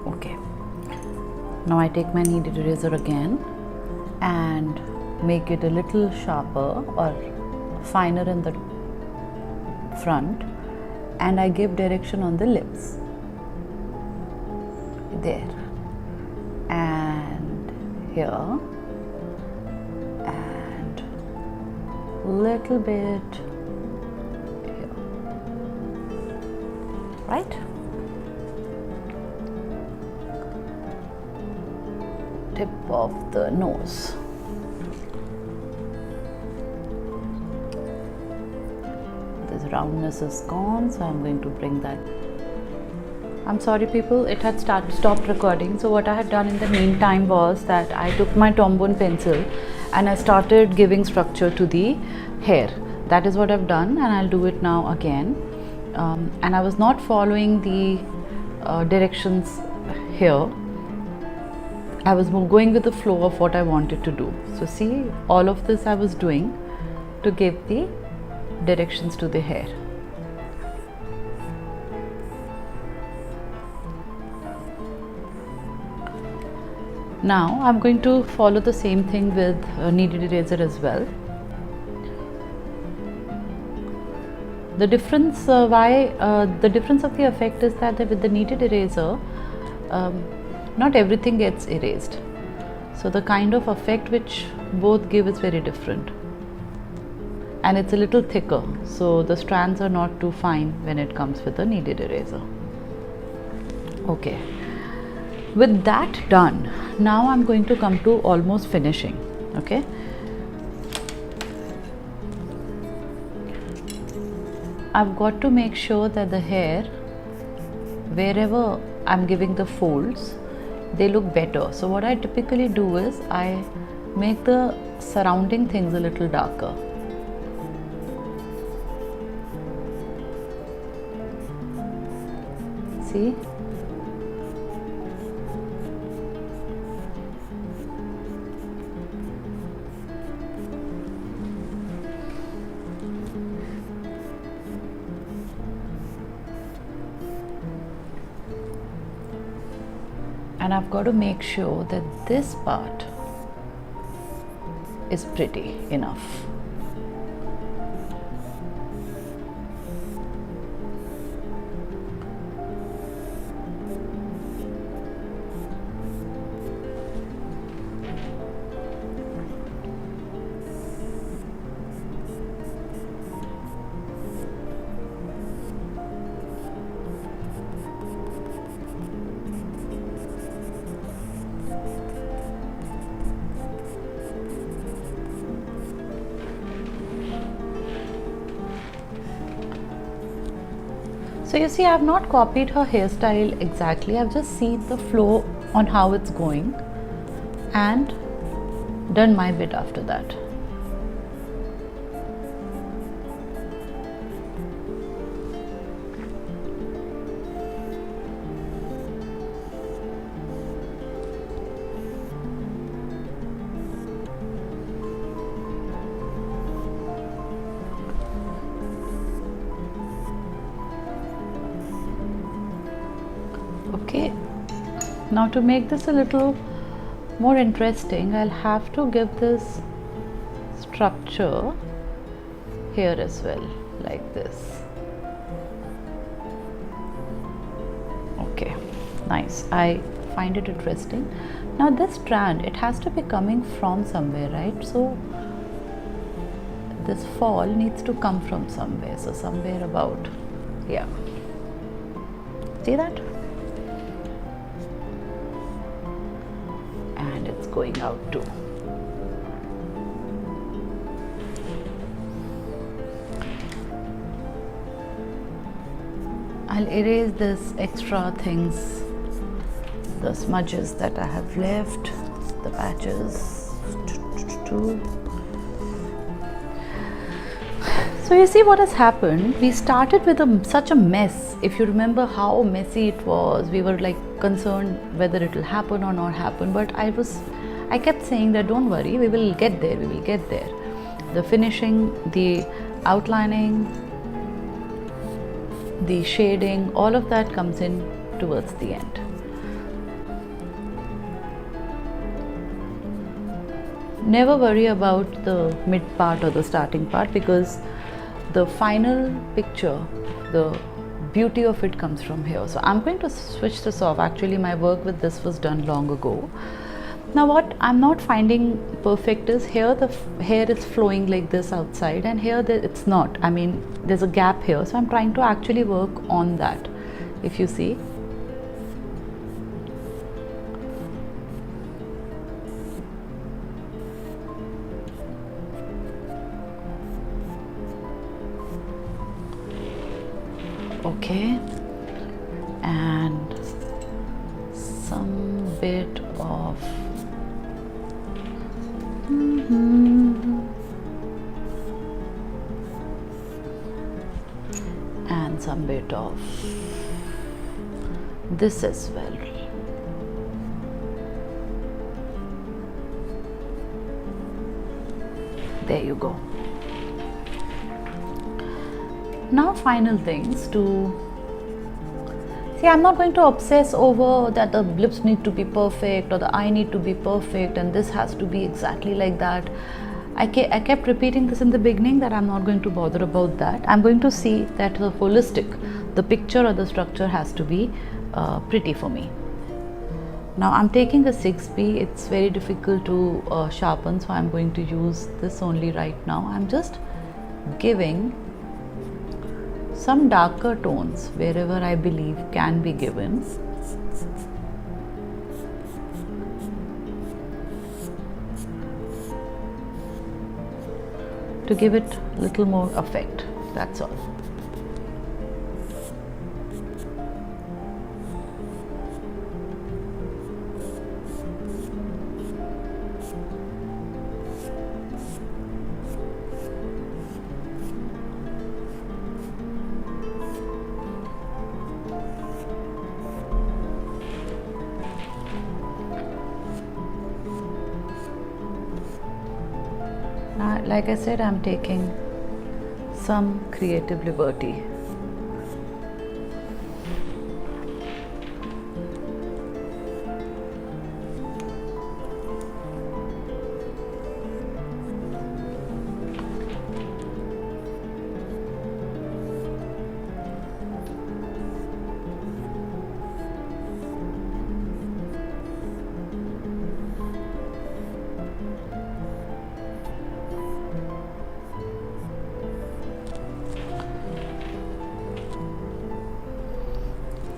Okay, now I take my kneaded eraser again and make it a little sharper or finer in the front, and I give direction on the lips there and here and little bit here, right? Tip of the nose. This roundness is gone, so I'm going to bring that. I'm sorry people, it had stopped recording. So what I had done in the meantime was that I took my trombone pencil and I started giving structure to the hair. That is what I've done, and I'll do it now again. And I was not following the directions here. I was going with the flow of what I wanted to do. So see, all of this I was doing to give the directions to the hair. Now I'm going to follow the same thing with kneaded eraser as well. The difference the difference of the effect is that with the kneaded eraser, not everything gets erased. So the kind of effect which both give is very different. And it's a little thicker, so the strands are not too fine when it comes with a kneaded eraser. Okay, with that done, now I'm going to come to almost finishing. Okay, I've got to make sure that the hair, wherever I'm giving the folds, they look better. So what I typically do is I make the surrounding things a little darker. See? And I've got to make sure that this part is pretty enough. So you see, I've not copied her hairstyle exactly. I've just seen the flow on how it's going and done my bit after that. Okay, now to make this a little more interesting, I'll have to give this structure here as well, like this. Okay, nice. I find it interesting. Now this strand, it has to be coming from somewhere, right? So this fall needs to come from somewhere. So somewhere about, yeah. See that? And it's going out too. I'll erase this extra things, the smudges that I have left, the patches. So you see what has happened. We started with such a mess. If you remember how messy it was, we were like concerned whether it will happen or not happen. But I kept saying that don't worry, we will get there. We will get there. The finishing, the outlining, the shading, all of that comes in towards the end. Never worry about the mid part or the starting part, because the final picture, the beauty of it comes from here. So I'm going to switch this off. Actually, my work with this was done long ago. Now what I'm not finding perfect is here the hair is flowing like this outside, and here it's not. I mean, there's a gap here. So I'm trying to actually work on that. If you see. Okay, and some bit of and some bit of this as well. There you go. Now final things to see. I'm not going to obsess over that the lips need to be perfect or the eye need to be perfect and this has to be exactly like that. I kept repeating this in the beginning that I'm not going to bother about that. I'm going to see that the holistic, the picture or the structure has to be pretty for me. Now I'm taking a 6B. It's very difficult to sharpen, so I'm going to use this only right now. I'm just giving some darker tones wherever I believe can be given. To give it a little more effect, that's all. Like I said, I'm taking some creative liberty.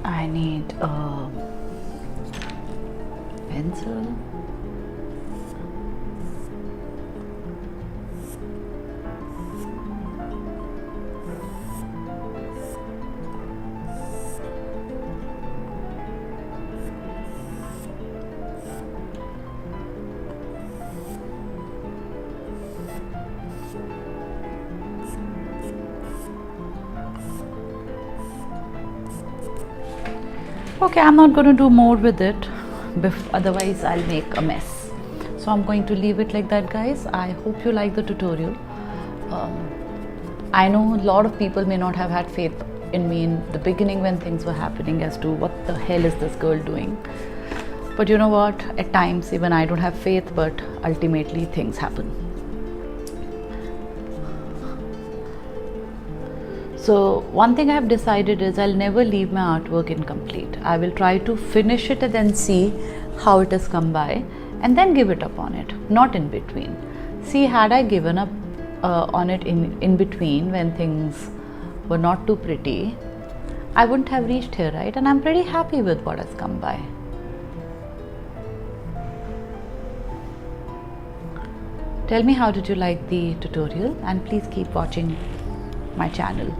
I need a pencil. Okay, I'm not going to do more with it, otherwise I'll make a mess. So I'm going to leave it like that, guys. I hope you like the tutorial. I know a lot of people may not have had faith in me in the beginning when things were happening as to what the hell is this girl doing. But you know what, at times even I don't have faith, but ultimately things happen. So one thing I have decided is I'll never leave my artwork incomplete. I will try to finish it and then see how it has come by and then give it up on it, not in between. See, had I given up on it in between when things were not too pretty, I wouldn't have reached here, right? And I'm pretty happy with what has come by. Tell me how did you like the tutorial, and please keep watching my channel.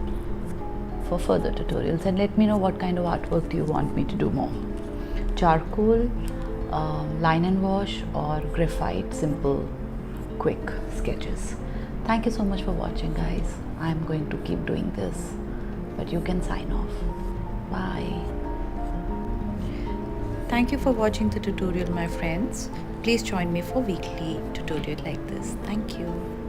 for further tutorials, and let me know what kind of artwork do you want me to do more. Charcoal, line and wash, or graphite, simple quick sketches. Thank you so much for watching, guys. I'm going to keep doing this, but you can sign off. Bye. Thank you for watching the tutorial, my friends. Please join me for weekly tutorial like this. Thank you.